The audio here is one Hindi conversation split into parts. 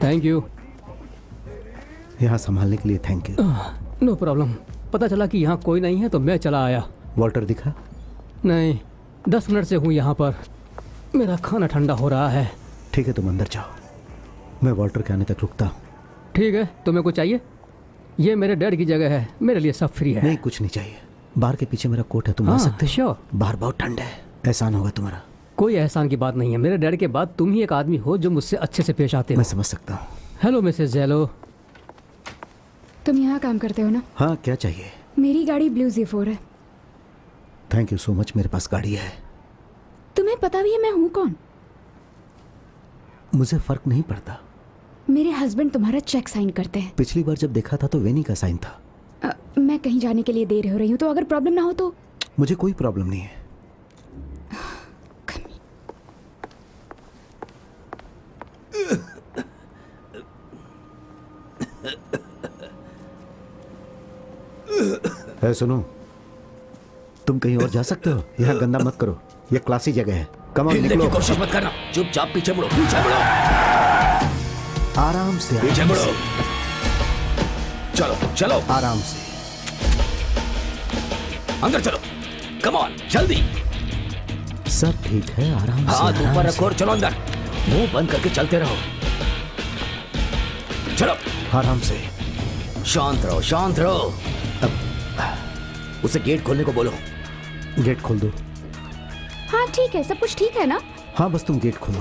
Thank you. यहाँ संभालने के लिए थैंक यू। No problem. पता चला कि यहाँ कोई नहीं है तो मैं चला आया। वॉल्टर दिखा? नहीं, 10 मिनट से हूँ यहाँ पर। मेरा खाना ठंडा हो रहा है। ठीक है, तुम अंदर जाओ, मैं वॉल्टर के आने तक रुकता हूँ। ठीक है, तुम्हें कुछ चाहिए? ये मेरे डैड की जगह है, मेरे लिए सब फ्री है। नहीं, कुछ नहीं चाहिए। बाहर के पीछे मेरा कोट है, तुम आ सकते हो। श्योर। बाहर बहुत ठंड है, एहसान होगा तुम्हारा। कोई एहसान की बात नहीं है। मेरे डैड के बाद तुम ही एक आदमी हो जो मुझसे अच्छे से पेश आते हो। मैं समझ सकता हूँ। Hello Mrs Jello. तुम यहाँ काम करते हो ना? हाँ, क्या चाहिए? मेरी गाड़ी ब्लू Z4 है। थैंक यू सो मच, मेरे पास गाड़ी है। तुम्हें पता भी है मैं हूँ कौन? मुझे फर्क नहीं पड़ता। मेरे हस्बैंड तुम्हारा चेक साइन करते हैं। पिछली बार जब देखा था तो वेनी का साइन था। मैं कहीं जाने के लिए देर हो रही हूँ, तो अगर प्रॉब्लम ना हो तो। मुझे कोई प्रॉब्लम नहीं है। सुनो, तुम कहीं और जा सकते हो, यहाँ गंदा मत करो, ये क्लासी जगह है। कम ऑन, निकलो। कोशिश मत करना, चुपचाप पीछे मुड़ो, पीछे मुड़ो। आराम से, पीछे मुड़ो। चलो चलो, आराम से। अंदर चलो, कम ऑन, जल्दी। सब ठीक है, आराम से। हाथ ऊपर रखो और चलो अंदर। मुंह बंद करके चलते रहो। चलो आराम से। शांत रहो, शांत रहो। उसे गेट खोलने को बोलो। गेट खोल दो। हाँ ठीक है, सब कुछ ठीक है ना? हाँ, बस तुम गेट खोलो।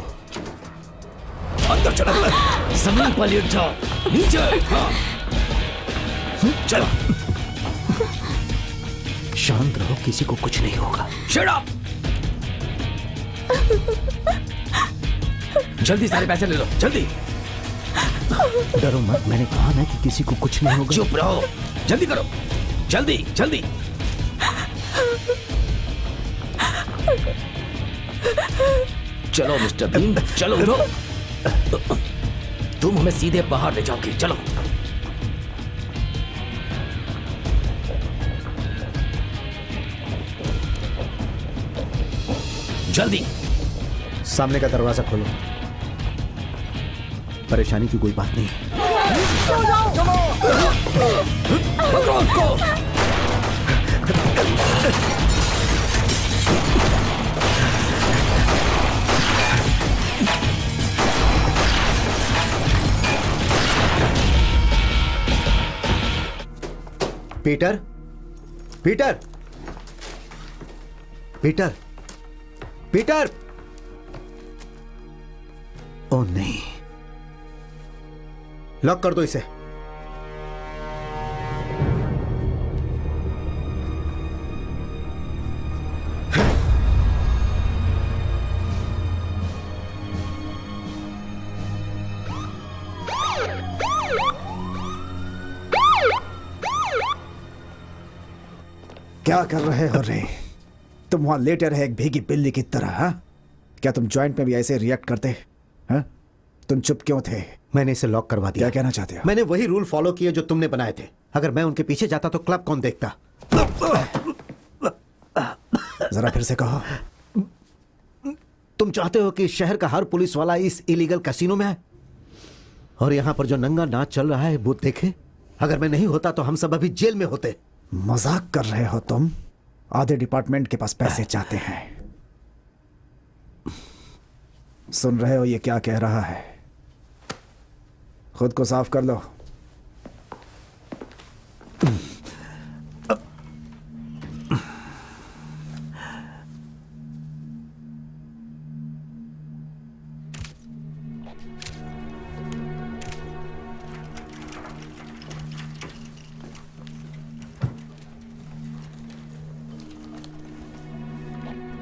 अंदर चलो, जमीन पर लेट जाओ, नीचे। हाँ। चलो, शांत रहो, किसी को कुछ नहीं होगा। Shut up. जल्दी सारे पैसे ले लो, जल्दी। डरो मत, मैंने कहा ना कि किसी को कुछ नहीं होगा। चुप रहो, जल्दी करो, जल्दी जल्दी। चलो मिस्टर बीन, चलो उठो। तुम हमें सीधे बाहर ले जाओगे, चलो। जल्दी। सामने का दरवाजा खोलो। परेशानी की कोई बात नहीं है। पकड़ो उसको। Peter, Peter, Peter, Peter. ओ नहीं, लॉक कर दो इसे। क्या कर रहे हो रे? तुम वहां लेटे रहे एक भीगी बिल्ली की तरह। हा? क्या तुम जॉइंट में भी ऐसे रिएक्ट करते? हा? तुम चुप क्यों थे? मैंने इसे लॉक करवा दिया। क्या कहना चाहते हो? मैंने वही रूल फॉलो किए जो तुमने बनाए थे। अगर मैं उनके पीछे जाता तो क्लब कौन देखता? जरा फिर से कहो। तुम चाहते हो कि शहर का हर पुलिस वाला इस इलीगल कैसीनो में आए और यहां पर जो नंगा नाच चल रहा है वो देखे? अगर मैं नहीं होता तो हम सब अभी जेल में होते। मजाक कर रहे हो तुम? आधे डिपार्टमेंट के पास पैसे चाहते हैं। सुन रहे हो ये क्या कह रहा है? खुद को साफ कर लो।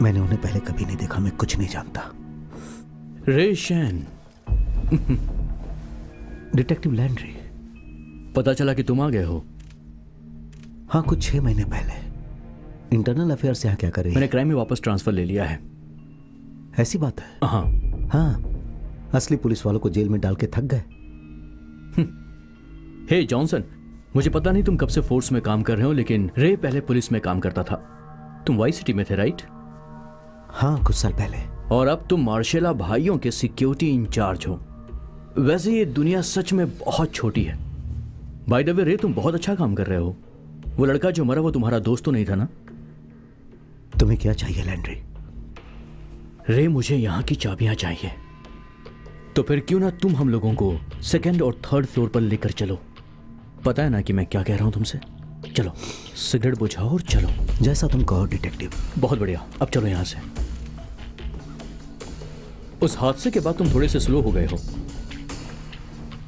मैंने उन्हें पहले कभी नहीं देखा, मैं कुछ नहीं जानता। रेशन। Detective Landry. पता चला कि तुम आ गए हो। हाँ, कुछ 6 महीने पहले। इंटरनल अफेयर से यहाँ क्या कर रही है? मैंने क्राइम में वापस ट्रांसफर ले लिया है। ऐसी बात है? हाँ। हाँ, असली पुलिस वालों को जेल में डाल के थक गए। हे जॉनसन, मुझे पता नहीं तुम कब से फोर्स में काम कर रहे हो, लेकिन रे पहले पुलिस में काम करता था। तुम वाई सिटी में थे, राइट? हाँ, कुछ साल पहले। और अब तुम मार्शेला भाइयों के सिक्योरिटी इंचार्ज हो। वैसे ये दुनिया सच में बहुत छोटी है। बाय द वे रे, तुम बहुत अच्छा काम कर रहे हो। वो लड़का जो मरा वो तुम्हारा दोस्त तो नहीं था ना? तुम्हें क्या चाहिए लैंड्री? रे, मुझे यहाँ की चाबियां चाहिए। तो फिर क्यों ना तुम हम लोगों को सेकंड और थर्ड फ्लोर पर लेकर चलो। पता है ना कि मैं क्या कह रहा हूं तुमसे। चलो, सिगरेट बुझाओ और चलो। जैसा तुम कहो डिटेक्टिव। बहुत बढ़िया, अब चलो यहां से। उस हादसे के बाद तुम थोड़े से स्लो हो गए हो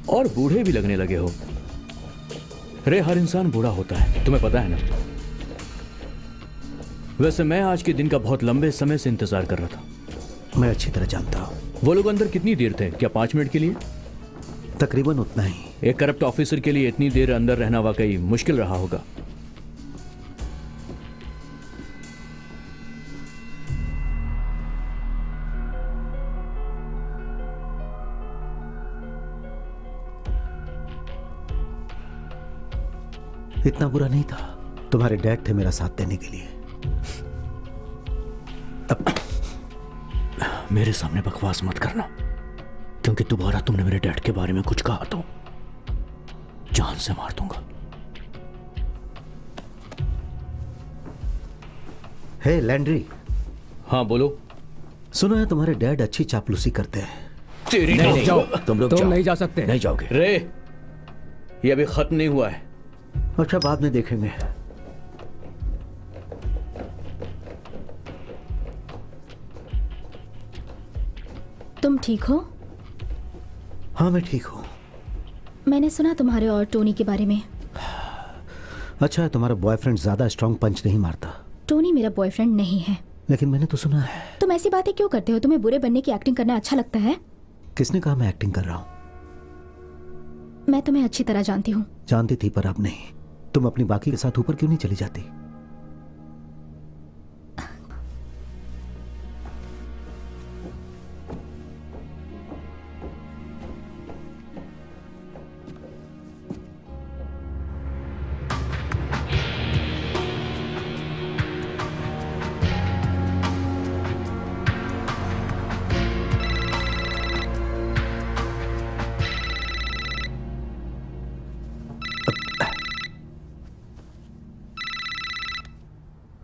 और बूढ़े भी लगने लगे हो। रे, हर इंसान बूढ़ा होता है, तुम्हें पता है ना। वैसे मैं आज के दिन का बहुत लंबे समय से इंतजार कर रहा था। मैं अच्छी तरह जानता हूं। वो लोग अंदर कितनी देर थे? क्या 5 मिनट के लिए? तकरीबन उतना ही। एक करप्ट ऑफिसर के लिए इतनी देर अंदर रहना वाकई मुश्किल रहा होगा। इतना बुरा नहीं था। तुम्हारे डैड थे मेरा साथ देने के लिए। मेरे सामने बकवास मत करना, क्योंकि दोबारा तुमने मेरे डैड के बारे में कुछ कहा तो जान से मार दूंगा। हे लैंड्री। हाँ बोलो। सुना है तुम्हारे डैड अच्छी चापलूसी करते हैं। तेरी नहीं, जाओ। तुम लोग तुम जाओ। नहीं जा सकते। नहीं जाओगे। रे, ये अभी खत्म नहीं हुआ है। अच्छा, बाद में देखेंगे। तुम ठीक हो? हाँ, मैं ठीक हूँ। मैंने सुना तुम्हारे और टोनी के बारे में। अच्छा है, तुम्हारा बॉयफ्रेंड ज्यादा स्ट्रांग पंच नहीं मारता। टोनी मेरा बॉयफ्रेंड नहीं है। लेकिन मैंने तो सुना है। तुम ऐसी बातें क्यों करते हो? तुम्हें बुरे बनने की एक्टिंग करना अच्छा लगता है? किसने कहा मैं एक्टिंग कर रहा हूँ? मैं तुम्हें अच्छी तरह जानती हूँ। जानती थी, पर अब नहीं। तुम अपनी बाकी के साथ ऊपर क्यों नहीं चली जाती?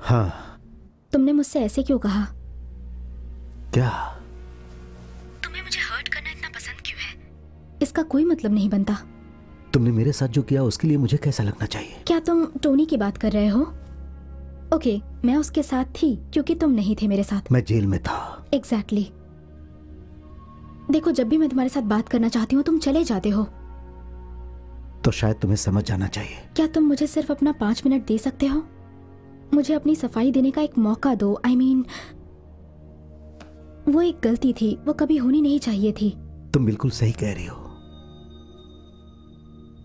हाँ। तुमने मुझसे ऐसे क्यों कहा? क्या? तुम्हें मुझे हर्ट करना इतना पसंद क्यों है? इसका कोई मतलब नहीं बनता। तुमने मेरे साथ जो किया उसके लिए मुझे कैसा लगना चाहिए? क्या तुम टोनी की बात कर रहे हो? ओके, मैं उसके साथ थी क्योंकि तुम नहीं थे मेरे साथ। मैं जेल में था। एग्जैक्टली। देखो, जब भी मैं तुम्हारे साथ बात करना चाहती हूँ तुम चले जाते हो। तो शायद तुम्हें समझ जाना चाहिए। क्या तुम मुझे सिर्फ अपना 5 मिनट दे सकते हो? मुझे अपनी सफाई देने का एक मौका दो। I mean, वो एक गलती थी, वो कभी होनी नहीं चाहिए थी। तुम बिल्कुल सही कह रही हो।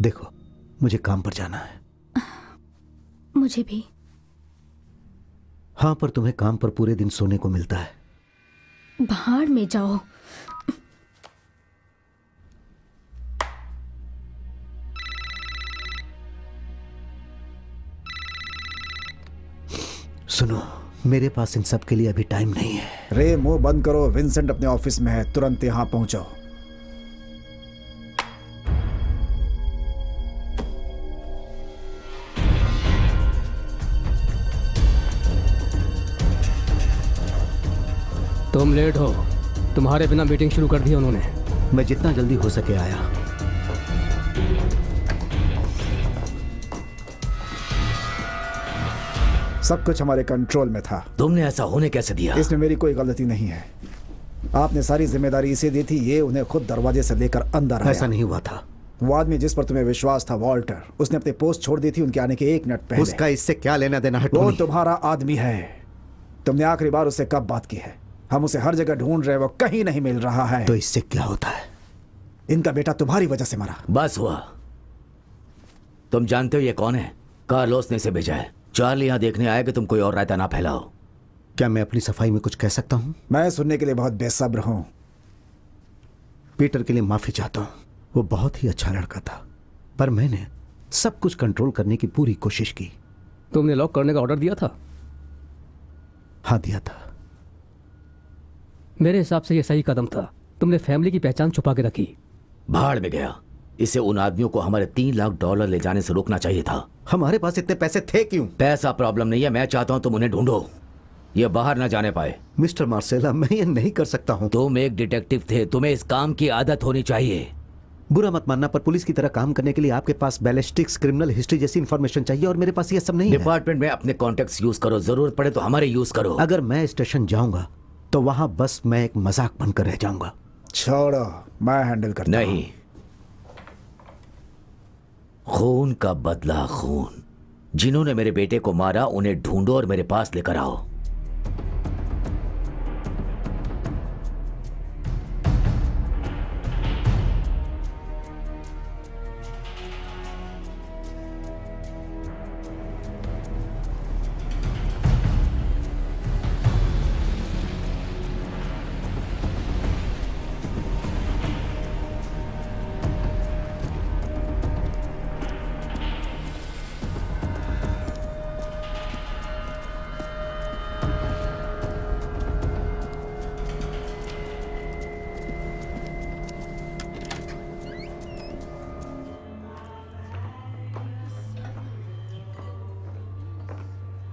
देखो, मुझे काम पर जाना है। मुझे भी। हाँ, पर तुम्हें काम पर पूरे दिन सोने को मिलता है। भाड़ में जाओ। सुनो, मेरे पास इन सब के लिए अभी टाइम नहीं है। रे, मुंह बंद करो। विंसेंट अपने ऑफिस में है, तुरंत यहां पहुंचो। तुम लेट हो। तुम्हारे बिना मीटिंग शुरू कर दी उन्होंने। मैं जितना जल्दी हो सके आया। सब कुछ हमारे कंट्रोल में था। तुमने ऐसा होने कैसे दिया? इसमें मेरी कोई गलती नहीं है। आपने सारी जिम्मेदारी इसे दी थी। ये उन्हें खुद दरवाजे से लेकर अंदर आया। ऐसा नहीं हुआ था। वो आदमी जिस पर तुम्हें विश्वास था, वॉल्टर, उसने अपनी पोस्ट छोड़ दी थी उनके आने के 1 मिनट पहले। उसका इससे क्या लेना देना है? वो टोनी? तुम्हारा आदमी है। तुमने आखिरी बार उससे कब बात की है? हम उसे हर जगह ढूंढ रहे, वो कहीं नहीं मिल रहा है। तो इससे क्या होता है? इनका बेटा तुम्हारी वजह से मरा। बस हुआ। तुम जानते हो ये कौन है? कार्लोस ने इसे भेजा है। चार्ली यहाँ देखने आया कि तुम कोई और रायता ना फैलाओ। क्या मैं अपनी सफाई में कुछ कह सकता हूँ? मैं सुनने के लिए बहुत बेसब्र हूं। पीटर के लिए माफी चाहता हूँ। वो बहुत ही अच्छा लड़का था, पर मैंने सब कुछ कंट्रोल करने की पूरी कोशिश की। तुमने लॉक करने का ऑर्डर दिया था? हाँ, दिया था। मेरे हिसाब से यह सही कदम था। तुमने फैमिली की पहचान छुपा के रखी। भाड़ में गया। इसे उन आदमियों को हमारे $3 लाख ले जाने से रोकना चाहिए था। हमारे पास इतने पैसे थे क्यों? पैसा प्रॉब्लम नहीं है, मैं चाहता हूं तुम उन्हें ढूंढो, ये बाहर ना जाने पाए। मिस्टर मार्सेला, मैं ये नहीं कर सकता हूँ। तुम एक डिटेक्टिव थे, तुम्हें इस काम की आदत होनी चाहिए। बुरा मत मानना, पर पुलिस की तरह काम करने के लिए आपके पास बैलिस्टिक्स, क्रिमिनल हिस्ट्री जैसी इंफॉर्मेशन चाहिए और मेरे पास ये सब नहीं है। डिपार्टमेंट में अपने कॉन्टेक्ट्स यूज करो, जरूरत पड़े तो हमारे यूज करो। अगर मैं स्टेशन जाऊंगा तो वहां बस मैं एक मजाक बनकर रह जाऊंगा। छोड़ो, मैं हैंडल करता हूं। नहीं, खून का बदला खून। जिन्होंने मेरे बेटे को मारा उन्हें ढूंढो और मेरे पास लेकर आओ।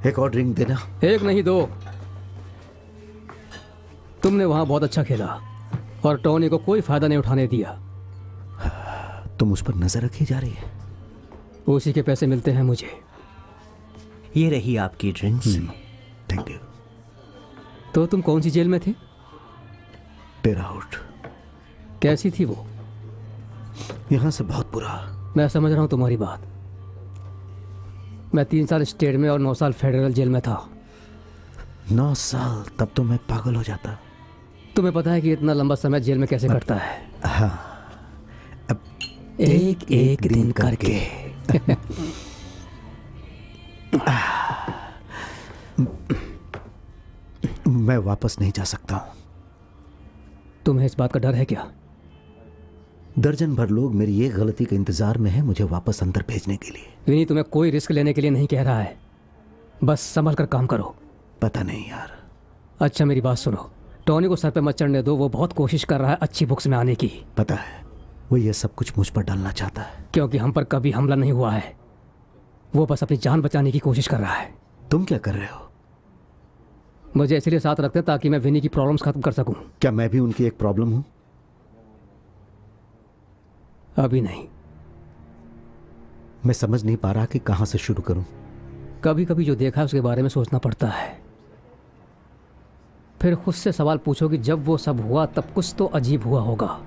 एक और ड्रिंक देना। एक नहीं, दो। तुमने वहां बहुत अच्छा खेला और टॉनी को कोई फायदा नहीं उठाने दिया। तुम उस पर नजर रखी जा रही है। उसी के पैसे मिलते हैं मुझे। ये रही आपकी ड्रिंक्स। Thank you. तो तुम कौन सी जेल में थे? पेराउट। कैसी थी वो? यहां से बहुत बुरा। मैं समझ रहा हूं तुम्हारी बात। मैं 3 साल स्टेट में और 9 साल फेडरल जेल में था। 9 साल? तब तो मैं पागल हो जाता। तुम्हें पता है कि इतना लंबा समय जेल में कैसे कटता है? हाँ, अब एक एक दिन करके। मैं वापस नहीं जा सकता हूं। तुम्हें इस बात का डर है क्या? दर्जन भर लोग मेरी एक गलती के इंतजार में हैं मुझे वापस अंदर भेजने के लिए। विनी तुम्हें कोई रिस्क लेने के लिए नहीं कह रहा है, बस संभल कर काम करो। पता नहीं यार। अच्छा मेरी बात सुनो, टॉनी को सर पे मत चढ़ने दो। वो बहुत कोशिश कर रहा है अच्छी बुक्स में आने की। पता है, वो ये सब कुछ मुझ पर डालना चाहता है। क्योंकि हम पर कभी हमला नहीं हुआ है। वो बस अपनी जान बचाने की कोशिश कर रहा है। तुम क्या कर रहे हो? मुझे इसलिए साथ रखते ताकि मैं विनी की प्रॉब्लम्स खत्म कर सकूं। क्या मैं भी उनकी एक प्रॉब्लम हूं? अभी नहीं। मैं समझ नहीं पा रहा कि कहां से शुरू करूं। कभी कभी जो देखा है उसके बारे में सोचना पड़ता है। फिर खुद से सवाल पूछो कि जब वो सब हुआ तब कुछ तो अजीब हुआ होगा।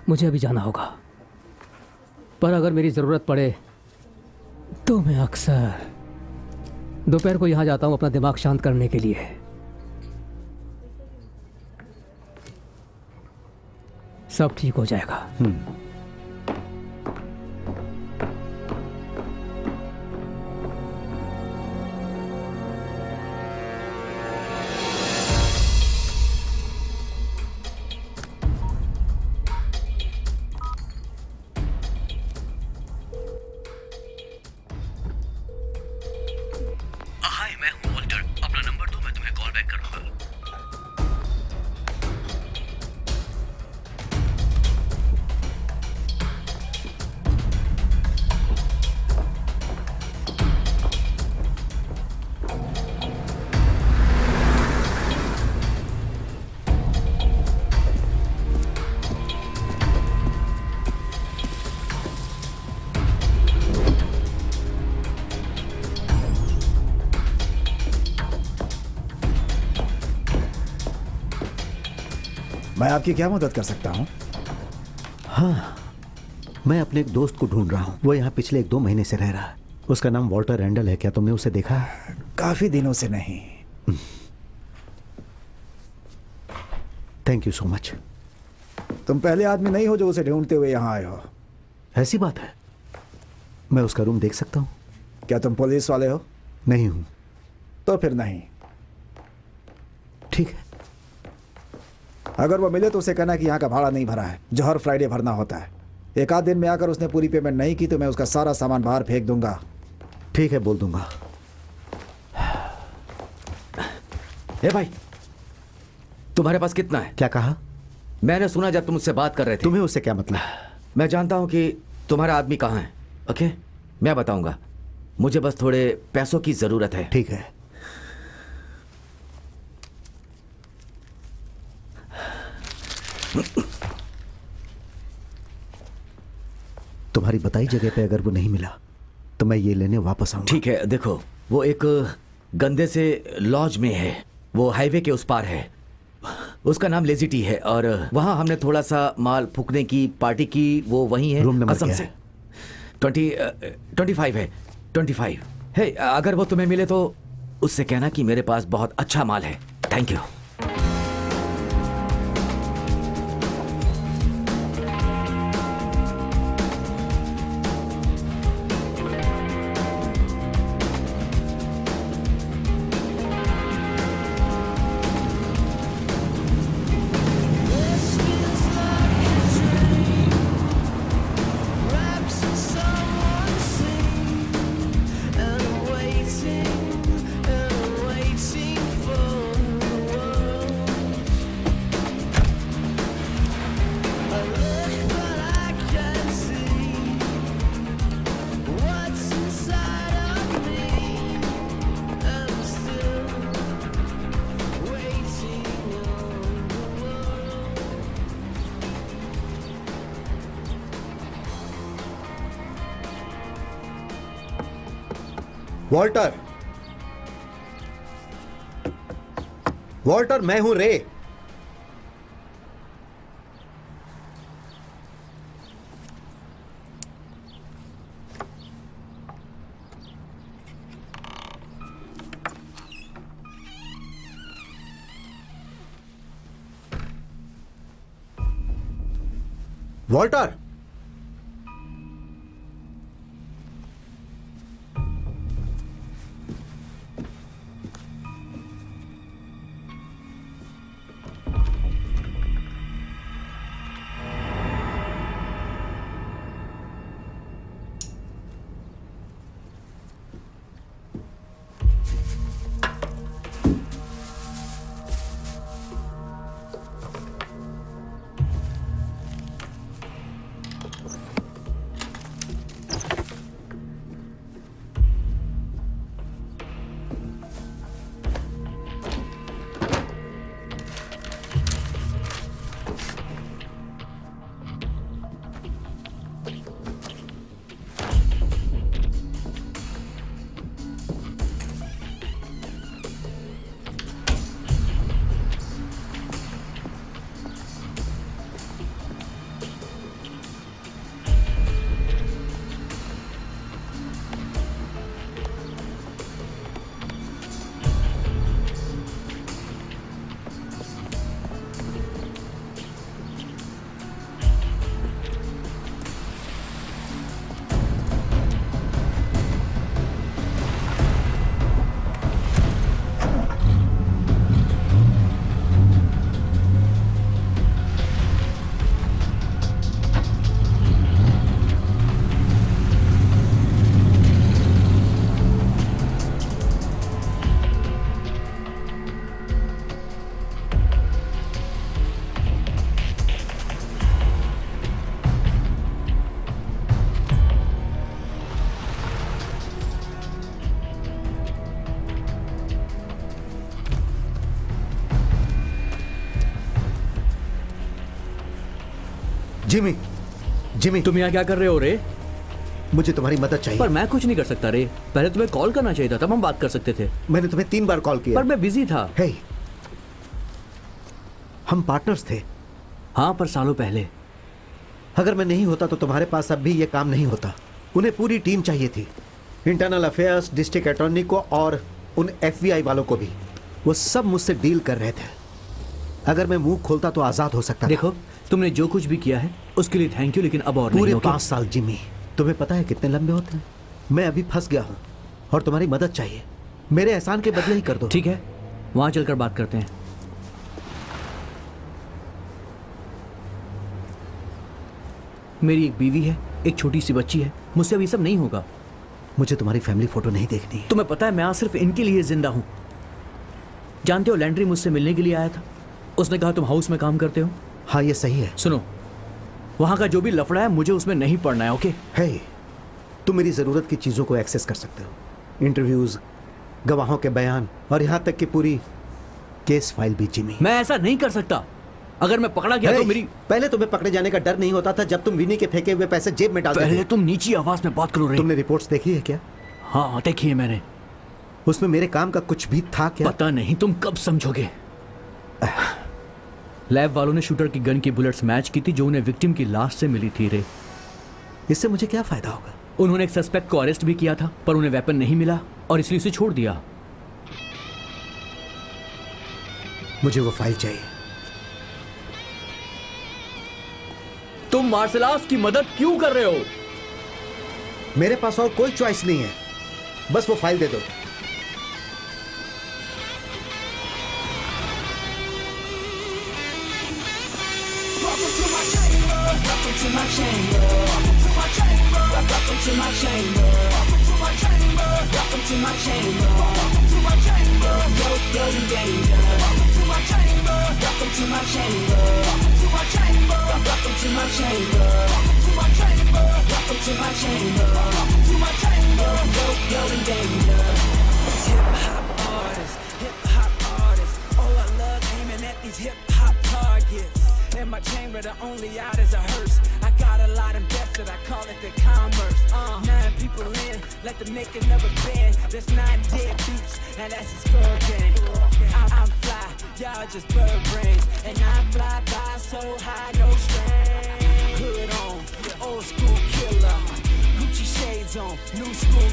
मुझे अभी जाना होगा, पर अगर मेरी ज़रूरत पड़े तो मैं अक्सर दोपहर को यहां जाता हूं अपना दिमाग शांत करने के लिए। सब ठीक हो जाएगा। हाय, मैं हूँ वॉल्टर। अपना नंबर दो, मैं तुम्हें कॉल बैक करूंगा। मैं आपकी क्या मदद कर सकता हूं? मैं अपने एक दोस्त को ढूंढ रहा हूं। वो यहाँ पिछले 1-2 महीने से रह रहा है। उसका नाम वॉल्टर रैंडल है। क्या तुमने उसे देखा है? काफी दिनों से नहीं। Thank you so much. तुम पहले आदमी नहीं हो जो उसे ढूंढते हुए यहाँ आए हो। ऐसी बात है? मैं उसका रूम देख सकता हूँ? क्या तुम पुलिस वाले हो? नहीं हूँ। तो फिर नहीं। ठीक है। अगर वो मिले तो उसे कहना कि यहाँ का भाड़ा नहीं भरा है, जो हर फ्राइडे भरना होता है। एक आध दिन में आकर उसने पूरी पेमेंट नहीं की तो मैं उसका सारा सामान बाहर फेंक दूंगा। ठीक है, बोल दूंगा। ए भाई, तुम्हारे पास कितना है? क्या कहा? मैंने सुना जब तुम मुझसे बात कर रहे थे। तुम्हें उससे क्या मतलब? मैं जानता हूं कि तुम्हारा आदमी कहाँ है। ओके, मैं बताऊंगा। मुझे बस थोड़े पैसों की जरूरत है। ठीक है। तुम्हारी बताई जगह पे अगर वो नहीं मिला तो मैं ये लेने वापस आऊंगा। ठीक है, देखो वो एक गंदे से लॉज में है, वो हाईवे के उस पार है। उसका नाम लेजी टी है और वहां हमने थोड़ा सा माल फूकने की पार्टी की। वो वहीं है। रूम नंबर कसम क्या से है? 25 है। 25 है। अगर वो तुम्हें मिले तो उससे कहना कि मेरे पास बहुत अच्छा माल है। Thank you. वॉल्टर, वॉल्टर, मैं हूं रे। वॉल्टर, जिमी, जिमी, तुम यहाँ क्या कर रहे हो रे? मुझे तुम्हारी मदद चाहिए। पर मैं कुछ नहीं कर सकता रे। पहले तुम्हें कॉल करना चाहिए था, तब हम बात कर सकते थे। मैंने तुम्हें 3 बार कॉल किया। पर मैं बिजी था। हे, हम पार्टनर्स थे। हाँ, पर सालों पहले। अगर मैं नहीं होता तो तुम्हारे पास अब भी ये काम नहीं होता। उन्हें पूरी टीम चाहिए थी, इंटरनल अफेयर्स, डिस्ट्रिक्ट अटॉर्नी को और उन FBI वालों को भी। वो सब मुझसे डील कर रहे थे। अगर मैं मुंह खोलता तो आजाद हो सकता था। देखो, तुमने जो कुछ भी किया है उसके लिए थैंक यू, लेकिन अब और पूरे नहीं। ओके? 5 साल जिमी, तुम्हें पता है कितने लंबे होते हैं? मैं अभी फंस गया हूं और तुम्हारी मदद चाहिए। मेरे एहसान के बदले ही कर दो। ठीक है, वहां चलकर बात करते हैं। मेरी एक बीवी है, एक छोटी सी बच्ची है। मुझसे अब ये सब नहीं होगा। मुझे तुम्हारी फैमिली फोटो नहीं देखनी है। तुम्हें पता है मैं आज सिर्फ इनके लिए जिंदा हूं। जानते हो, लैंड्री मुझसे मिलने के लिए आया था। उसने कहा तुम हाउस में काम करते हो। हाँ ये सही है। सुनो, वहां का जो भी लफड़ा है मुझे उसमें नहीं पड़ना है। ओके है, तुम मेरी जरूरत की चीजों को एक्सेस कर सकते हो, इंटरव्यूज, गवाहों के बयान और यहाँ तक कि पूरी केस फाइल भी। जिमी, मैं ऐसा नहीं कर सकता। अगर मैं पकड़ा गया तो मेरी। पहले तुम्हें पकड़े जाने का डर नहीं होता था जब तुम विनी के फेंके हुए पैसे जेब में डालते पहले थे। तुम नीची आवाज में बात करो रे। तुमने रिपोर्ट्स देखी है क्या? हाँ देखी है मैंने। उसमें मेरे काम का कुछ भी था क्या? पता नहीं, तुम कब समझोगे। लैब वालों ने शूटर की गन की बुलेट्स मैच की थी जो उन्हें विक्टिम की लाश से मिली थी रे। इससे मुझे क्या फायदा होगा? उन्होंने एक सस्पेक्ट को अरेस्ट भी किया था पर उन्हें वेपन नहीं मिला और इसलिए उसे छोड़ दिया। मुझे वो फाइल चाहिए। तुम मार्शलास की मदद क्यों कर रहे हो? मेरे पास और कोई चॉइस नहीं है, बस वो फाइल दे दो। In my chamber, the only out is a hearse. I got a lot invested, I call it the commerce. 9 people in, let them make another band. There's 9 dead beats, and that's a skull gang. I'm fly, y'all just bird brains. And I fly by so high, no strain. Hood on, old school killer. Gucci shades on, new school.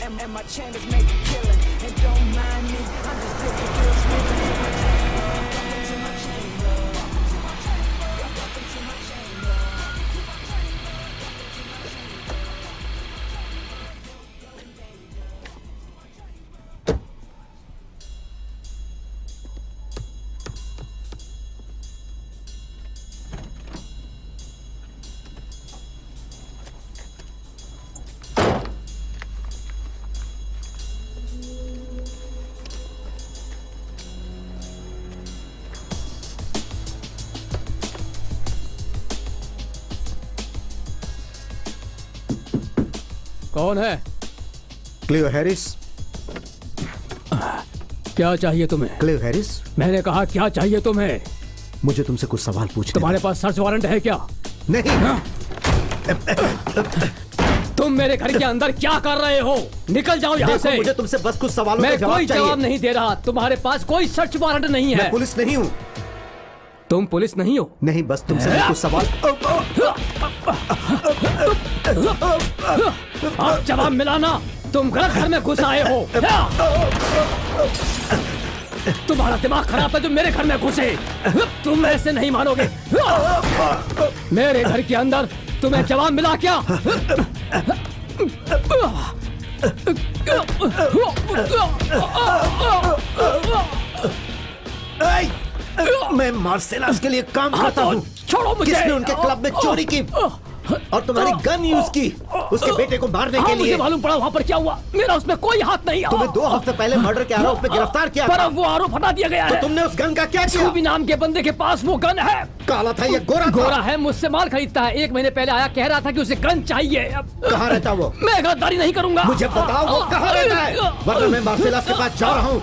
And my chambers make a killing. And don't mind me, I'm just digging girls with कौन है? Cleo Harris. क्या चाहिए तुम्हें? क्लियो हैरिस, मैंने कहा क्या चाहिए तुम्हें? मुझे तुमसे कुछ सवाल पूछने। तुम्हारे पास सर्च वारंट है क्या? नहीं। तुम मेरे घर के अंदर क्या कर रहे हो? निकल जाओ यहाँ से। मुझे तुमसे बस कुछ सवालों का जवाब मैं कोई चाहिए। जवाब नहीं दे रहा। तुम्हारे पास कोई सर्च वारंट नहीं है। मैं पुलिस नहीं हूँ। तुम पुलिस नहीं हो? नहीं, बस तुमसे कुछ सवाल। आप जवाब मिलाना। तुम गलत घर में घुस आए हो। तुम्हारा दिमाग खराब है जो मेरे घर में घुसे। तुम ऐसे नहीं मानोगे। मेरे घर के अंदर तुम्हें जवाब मिला क्या? मैं मार्सेलास के लिए काम करता हूँ। छोड़ो मुझे। किसने उनके क्लब में चोरी की और तुम्हारी गन यूज की उसके बेटे को मारने के लिए? मुझे मालूम पड़ा वहाँ पर क्या हुआ। मेरा उसमें कोई हाथ नहीं। तुम्हें 2 हफ्ते पहले मर्डर के आरोप में गिरफ्तार किया पर था। अब वो आरोप हटा दिया गया है। तो तुमने उस गन का क्या किया? भी नाम के बंदे के पास वो गन है। काला था या गोरा था? गोरा है, मुझसे माल खरीदता है। 1 महीने पहले आया, कह रहा था कि उसे गन चाहिए। कहाँ रहता वो? मैं गद्दारी नहीं करूंगा। मुझे बताओ वो कहाँ रहता है, वरना मैं मार्सेलास के पास जा रहा हूँ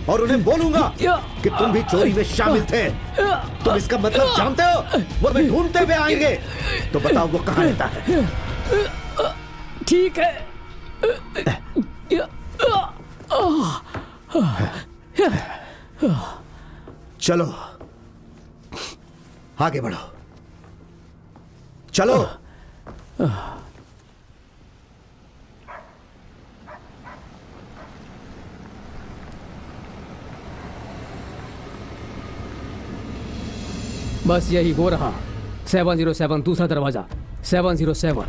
और उन्हें बोलूंगा कि तुम भी चोरी में शामिल थे। तुम इसका मतलब जानते हो? वो हमें ढूंढते हुए आएंगे। तो बताओ वो कहाँ रहता है? ठीक है। चलो आगे बढ़ो। चलो। बस यही वो रहा। 707 दूसरा दरवाजा। 707।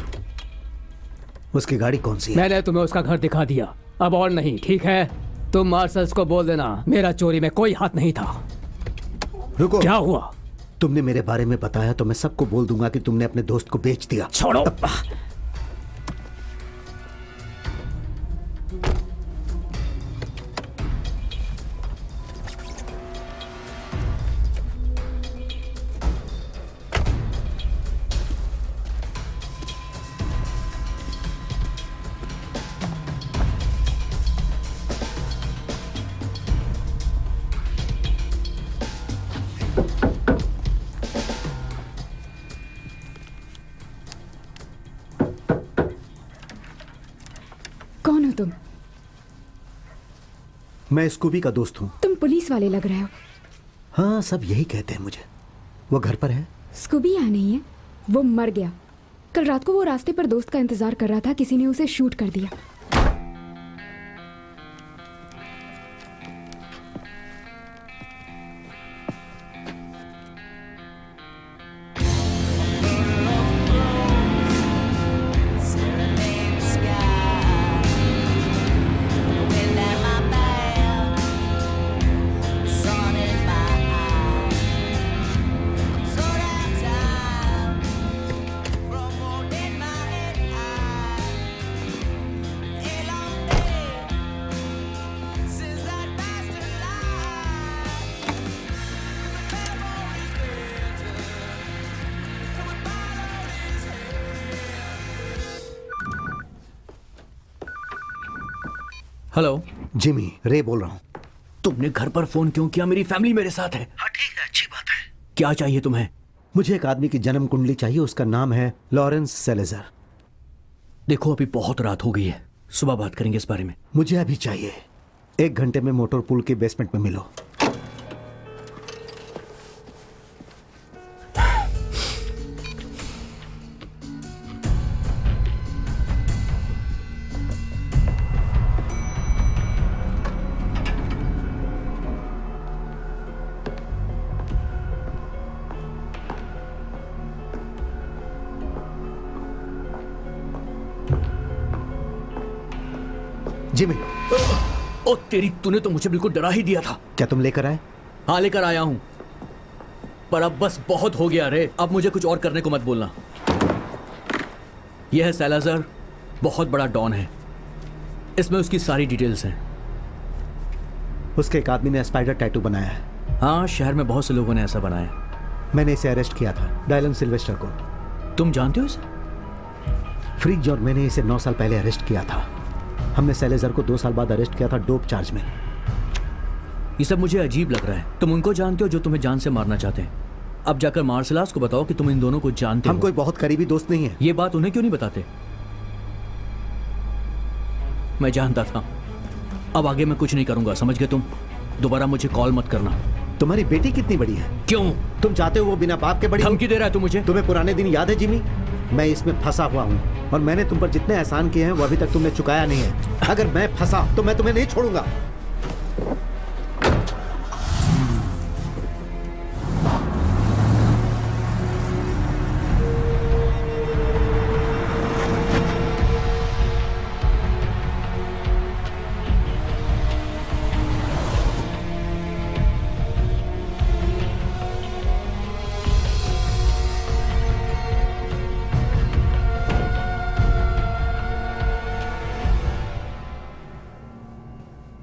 उसकी गाड़ी कौन सी है? मैंने तुम्हें उसका घर दिखा दिया, अब और नहीं। ठीक है, तुम मार्शल्स को बोल देना मेरा चोरी में कोई हाथ नहीं था। रुको। क्या हुआ? तुमने मेरे बारे में बताया तो मैं सबको बोल दूंगा कि तुमने अपने दोस्त को बेच दिया। छोड़ो। कौन हो तुम? मैं स्कूबी का दोस्त हूँ। तुम पुलिस वाले लग रहे हो। हाँ, सब यही कहते हैं मुझे। वो घर पर है? स्कूबी यहाँ नहीं है, वो मर गया। कल रात को वो रास्ते पर दोस्त का इंतजार कर रहा था, किसी ने उसे शूट कर दिया। हेलो जिमी, रे बोल रहा हूँ। तुमने घर पर फोन क्यों किया? मेरी फैमिली मेरे साथ है। हाँ ठीक है, अच्छी बात है। क्या चाहिए तुम्हें? मुझे एक आदमी की जन्म कुंडली चाहिए। उसका नाम है लॉरेंस सेलेजर। देखो अभी बहुत रात हो गई है, सुबह बात करेंगे इस बारे में। मुझे अभी चाहिए। 1 घंटे में मोटर पूल के बेसमेंट में मिलो। जिमी, ओ तेरी, तूने तो मुझे बिल्कुल डरा ही दिया था। क्या तुम लेकर आए? हाँ लेकर आया हूं, पर अब बस बहुत हो गया रे। अब मुझे कुछ और करने को मत बोलना। यह है सैलाजर, बहुत बड़ा डॉन है। इसमें उसकी सारी डिटेल्स हैं। उसके एक आदमी ने स्पाइडर टैटू बनाया है। हाँ, शहर में बहुत से लोगों ने ऐसा बनाया। मैंने इसे अरेस्ट किया था, डायलन सिल्वेस्टर को। तुम जानते हो इसे? फ्रिज और मैंने इसे 9 साल पहले अरेस्ट किया था। हमने सेलेजर को 2 साल बाद अरेस्ट किया था डोप चार्ज में। ये सब मुझे अजीब लग रहा है। तुम उनको जानते हो जो तुम्हें जान से मारना चाहते हैं। अब जाकर मार्शलास को बताओ कि तुम इन दोनों को जानते हो। हम कोई बहुत करीबी दोस्त नहीं है। ये बात उन्हें क्यों नहीं बताते? मैं जानता था। अब आगे मैं कुछ नहीं करूंगा, समझ गए तुम? दोबारा मुझे कॉल मत करना। तुम्हारी बेटी कितनी बड़ी है? क्यों? तुम चाहते हो वो बिना बाप के बड़ी? धमकी दे रहा है तू मुझे? तुम्हें पुराने दिन याद है जिमी? मैं इसमें फंसा हुआ हूँ और मैंने तुम पर जितने एहसान किए हैं वो अभी तक तुमने चुकाया नहीं है। अगर मैं फंसा तो मैं तुम्हें नहीं छोड़ूंगा।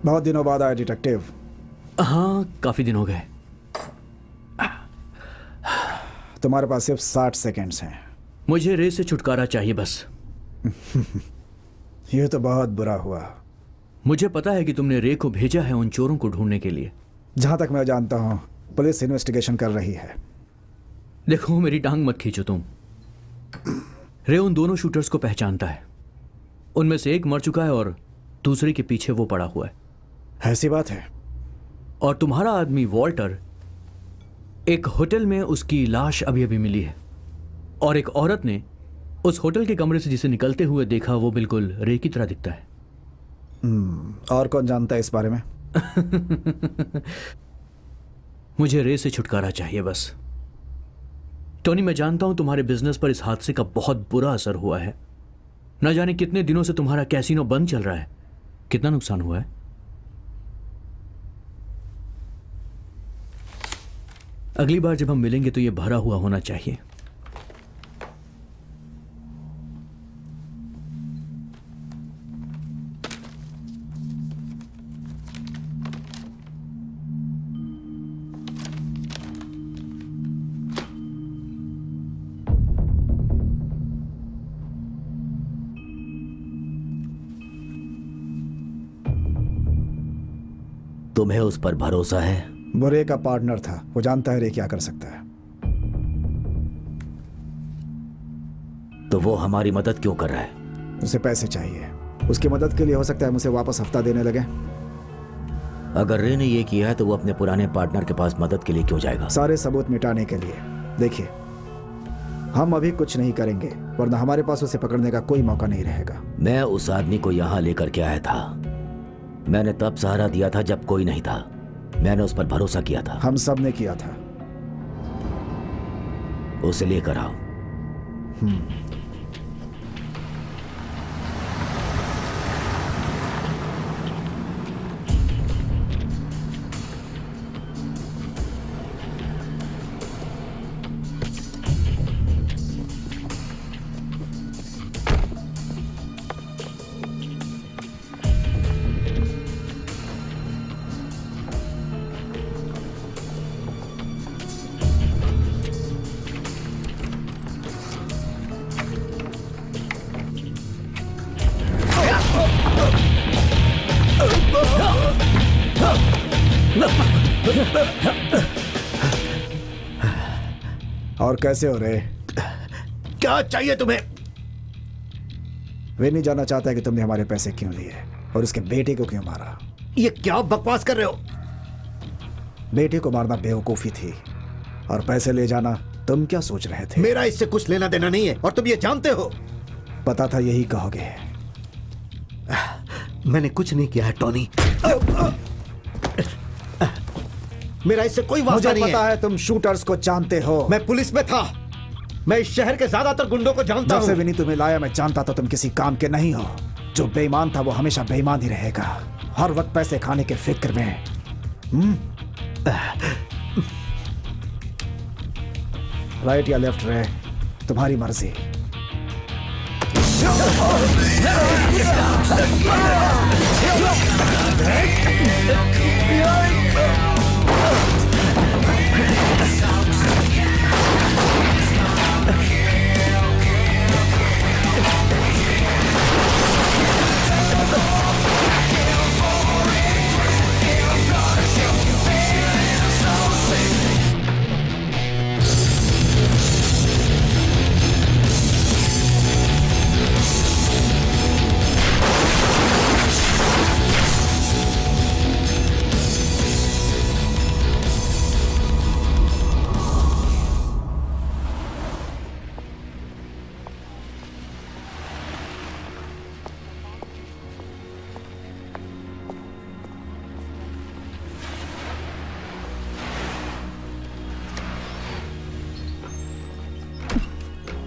बहुत दिनों बाद आए डिटेक्टिव। हाँ, काफी दिन हो गए। तुम्हारे पास सिर्फ 60 सेकंड्स हैं। मुझे रे से छुटकारा चाहिए बस। ये तो बहुत बुरा हुआ। मुझे पता है कि तुमने रे को भेजा है उन चोरों को ढूंढने के लिए। जहां तक मैं जानता हूं पुलिस इन्वेस्टिगेशन कर रही है। देखो मेरी टांग मत खींचो तुम। रे उन दोनों शूटर्स को पहचानता है। उनमें से एक मर चुका है और दूसरे के पीछे वो पड़ा हुआ है। ऐसी बात है? और तुम्हारा आदमी वॉल्टर, एक होटल में उसकी लाश अभी अभी मिली है। और एक औरत ने उस होटल के कमरे से जिसे निकलते हुए देखा, वो बिल्कुल रे की तरह दिखता है। और कौन जानता है इस बारे में? मुझे रे से छुटकारा चाहिए बस। टोनी, मैं जानता हूं तुम्हारे बिजनेस पर इस हादसे का बहुत बुरा असर हुआ है। न जाने कितने दिनों से तुम्हारा कैसीनो बंद चल रहा है। कितना नुकसान हुआ है? अगली बार जब हम मिलेंगे तो यह भरा हुआ होना चाहिए। तुम्हें उस पर भरोसा है? वो रे का पार्टनर था, वो जानता है रे क्या कर सकता है। तो वो हमारी मदद क्यों कर रहा है? उसे पैसे चाहिए। उसकी मदद के लिए हो सकता है मुझे वापस हफ्ता देने लगे। अगर रे ने ये किया है तो वो अपने पुराने पार्टनर के पास मदद के लिए क्यों जाएगा? सारे सबूत मिटाने के लिए। देखिए, हम अभी कुछ नहीं करेंगे वरना हमारे पास उसे पकड़ने का कोई मौका नहीं रहेगा। मैं उस आदमी को यहाँ लेकर के आया था। मैंने तब सहारा दिया था जब कोई नहीं था। मैंने उस पर भरोसा किया था। हम सब ने किया था। उसे लेकर आओ। और कैसे हो रे? क्या चाहिए तुम्हें? वे नहीं जानना चाहता है कि तुमने हमारे पैसे क्यों लिए और उसके बेटे को क्यों मारा। ये क्या बकवास कर रहे हो? बेटे को मारना बेवकूफी थी और पैसे ले जाना तुम क्या सोच रहे थे? मेरा इससे कुछ लेना देना नहीं है और तुम ये जानते हो। पता था यही कहोगे। मैंने कुछ नहीं किया है टोनी। मेरा इससे कोई वास्ता मुझे नहीं पता है। है तुम शूटर्स को जानते हो। मैं पुलिस में था। मैं इस शहर के ज्यादातर गुंडों को जानता जब से हूँ। विनी तुम्हें लाया मैं जानता था तुम किसी काम के नहीं हो। जो बेईमान था वो हमेशा बेईमान ही रहेगा, हर वक्त पैसे खाने के फिक्र में। राइट या लेफ्ट रे, तुम्हारी मर्जी।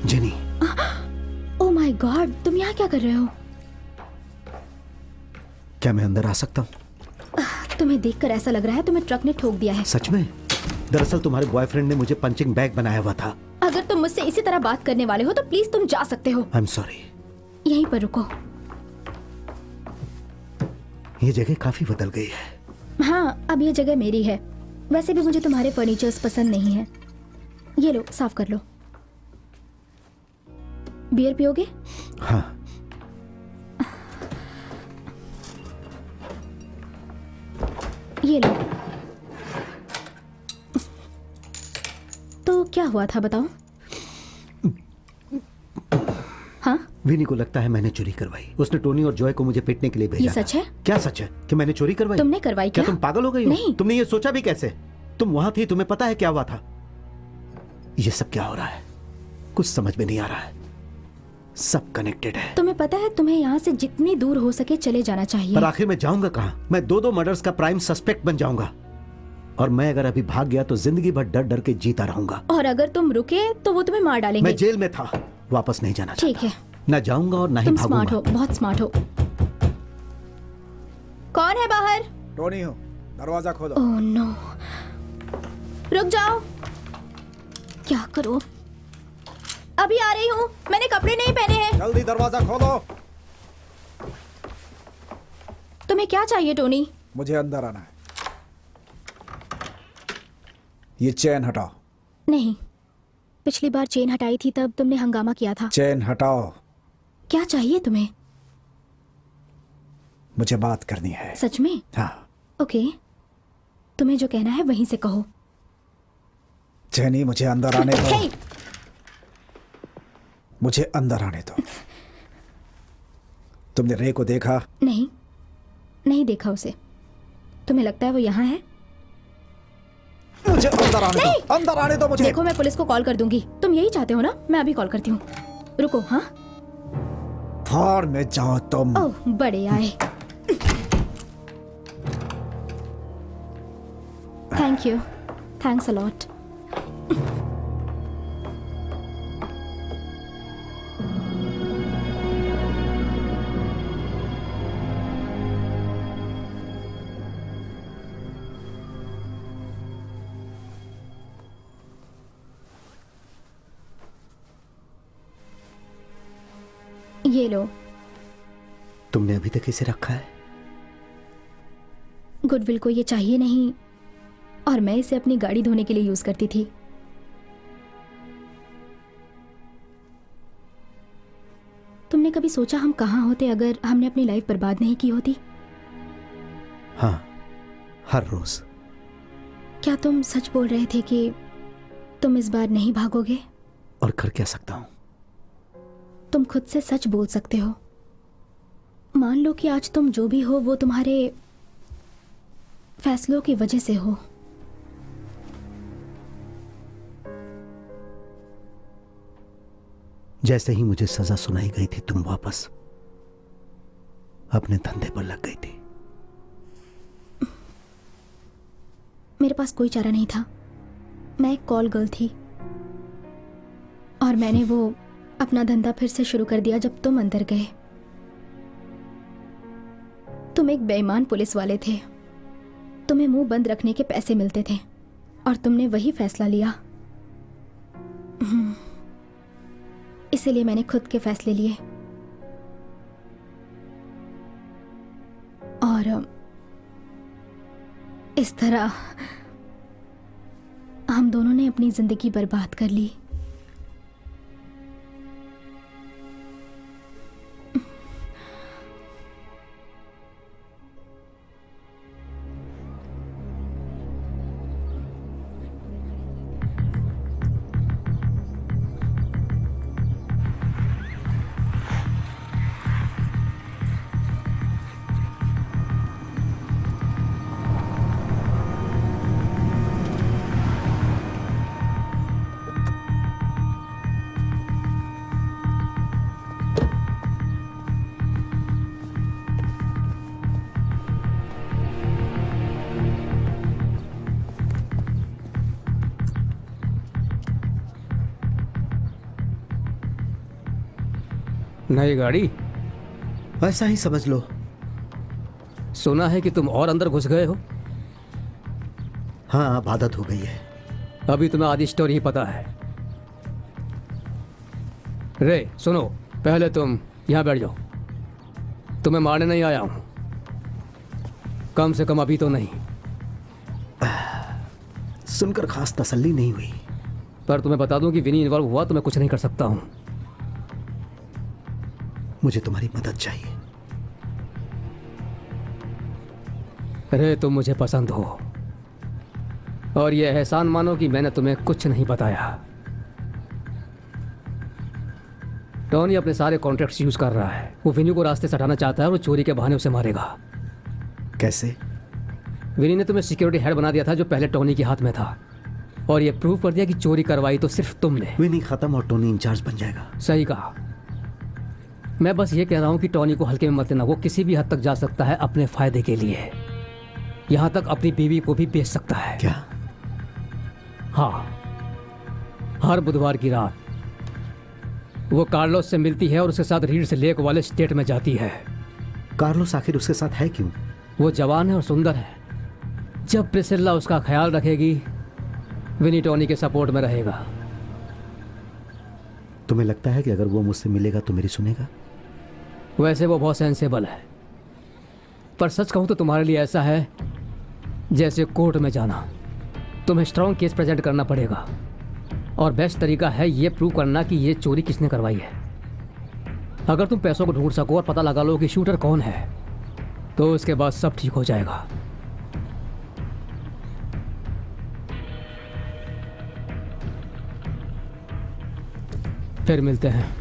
जेनी, ओह माय गॉड, तुम यहाँ क्या कर रहे हो? क्या मैं अंदर आ सकता हूँ? तुम्हें देखकर ऐसा लग रहा है तुम्हें ट्रक ने ठोक दिया है। सच में? दरअसल तुम्हारे बॉयफ्रेंड ने मुझे पंचिंग बैग बनाया हुआ था। अगर तुम मुझसे इसी तरह बात करने वाले हो तो प्लीज तुम जा सकते हो। I am sorry. यहीं पर रुको। ये जगह काफी बदल गई है। हाँ, अब ये जगह मेरी है। वैसे भी मुझे तुम्हारे फर्नीचर्स पसंद नहीं है। ये लो, साफ कर लो। बियर पियोगे? हाँ। ये लो। तो क्या हुआ था बताओ? हाँ? विनी को लगता है मैंने चोरी करवाई। उसने टोनी और जॉय को मुझे पीटने के लिए भेजा। ये सच है? क्या सच है कि मैंने चोरी करवाई? तुमने करवाई क्या? तुम पागल हो गई हो? नहीं। तुमने ये सोचा भी कैसे? तुम वहां थी, तुम्हें पता है क्या हुआ था? ये सब क्या हो रहा है? कुछ समझ में नहीं आ रहा है। सब कनेक्टेड है। तुम्हें पता है तुम्हें यहाँ से जितनी दूर हो सके चले जाना चाहिए। पर आखिर मैं जाऊंगा कहाँ? मैं दो मर्डर्स का प्राइम सस्पेक्ट बन जाऊंगा और मैं अगर अभी भाग गया तो जिंदगी भर डर डर के जीता रहूंगा। और अगर तुम रुके तो वो तुम्हें मार डालेंगे। मैं जेल में था, वापस नहीं जाना ठीक चाहता। है, ना जाऊंगा और ना ही तुम भागूंगा। स्मार्ट हो, बहुत स्मार्ट हो। कौन है बाहर? टोनी हो, दरवाजा खोलो। ओह नो, रुक जाओ। क्या करो? अभी आ रही हूँ। मैंने कपड़े नहीं पहने हैं। जल्दी दरवाजा खोलो। तुम्हें क्या चाहिए टोनी? मुझे अंदर आना है। ये चेन हटाओ। नहीं, पिछली बार चेन हटाई थी तब तुमने हंगामा किया था। चेन हटाओ। क्या चाहिए तुम्हें? मुझे बात करनी है। सच में? हाँ। ओके, तुम्हें जो कहना है वहीं से कहो। चेनी, मुझे अंदर आने दो। हे! मुझे अंदर आने दो। तुमने रे को देखा? नहीं, नहीं देखा उसे। तुम्हें लगता है वो यहाँ है? मुझे अंदर आने दो, अंदर आने दो मुझे। देखो, मैं पुलिस को कॉल कर दूंगी। तुम यही चाहते हो ना? मैं अभी कॉल करती हूँ। रुको। हाँ, फाड़ में जाओ तुम। ओह, बड़े आए। Thank you, thanks a lot. ये लो। तुमने अभी तक इसे रखा है? गुडविल को ये चाहिए नहीं, और मैं इसे अपनी गाड़ी धोने के लिए यूज करती थी। तुमने कभी सोचा हम कहाँ होते अगर हमने अपनी लाइफ बर्बाद नहीं की होती? हाँ, हर रोज। क्या तुम सच बोल रहे थे कि तुम इस बार नहीं भागोगे? और कर क्या सकता हूं? तुम खुद से सच बोल सकते हो। मान लो कि आज तुम जो भी हो वो तुम्हारे फैसलों की वजह से हो। जैसे ही मुझे सजा सुनाई गई थी, तुम वापस अपने धंधे पर लग गई थी। मेरे पास कोई चारा नहीं था। मैं एक कॉल गर्ल थी, और मैंने वो अपना धंधा फिर से शुरू कर दिया जब तुम अंदर गए। तुम एक बेईमान पुलिस वाले थे। तुम्हें मुंह बंद रखने के पैसे मिलते थे, और तुमने वही फैसला लिया। इसीलिए मैंने खुद के फैसले लिए, और इस तरह हम दोनों ने अपनी जिंदगी बर्बाद कर ली। नई गाड़ी? ऐसा ही समझ लो। सुना है कि तुम और अंदर घुस गए हो। हाँ, अब आदत हो गई है। अभी तुम्हें आधी स्टोरी ही पता है। रे सुनो, पहले तुम यहां बैठ जाओ। तुम्हें मारने नहीं आया हूं, कम से कम अभी तो नहीं। सुनकर खास तसल्ली नहीं हुई। पर तुम्हें बता दूं कि विनी इन्वॉल्व हुआ तो मैं कुछ नहीं कर सकता हूं। मुझे तुम्हारी मदद चाहिए। रे तुम मुझे पसंद हो, और ये एहसान मानो कि मैंने तुम्हें कुछ नहीं बताया। टॉनी अपने सारे कॉन्ट्रैक्ट्स यूज कर रहा है। वो विनी को रास्ते से हटाना चाहता है और वो चोरी के बहाने उसे मारेगा। कैसे? विनी ने तुम्हें सिक्योरिटी हेड बना दिया था जो पहले टॉनी के हाथ में था, और ये प्रूव कर दिया कि चोरी करवाई तो सिर्फ तुमने। विनी खत्म और टोनी इंचार्ज बन जाएगा। सही कहा। मैं बस ये कह रहा हूं कि टॉनी को हल्के में मत लेना। वो किसी भी हद तक जा सकता है अपने फायदे के लिए, यहां तक अपनी बीवी को भी बेच सकता है। क्या? हाँ, हर बुधवार की रात वो कार्लोस से मिलती है और उसके साथ रीड्स लेक वाले स्टेट में जाती है। कार्लोस आखिर उसके साथ है क्यों? वो जवान है और सुंदर है। जब प्रिसिल्ला उसका ख्याल रखेगी, विनी टॉनी के सपोर्ट में रहेगा। तुम्हें लगता है कि अगर वो मुझसे मिलेगा तो मेरी सुनेगा? वैसे वो बहुत सेंसेबल है, पर सच कहूं तो तुम्हारे लिए ऐसा है जैसे कोर्ट में जाना। तुम्हें स्ट्रॉन्ग केस प्रेजेंट करना पड़ेगा, और बेस्ट तरीका है ये प्रूव करना कि ये चोरी किसने करवाई है। अगर तुम पैसों को ढूंढ सको और पता लगा लो कि शूटर कौन है, तो उसके बाद सब ठीक हो जाएगा। फिर मिलते हैं।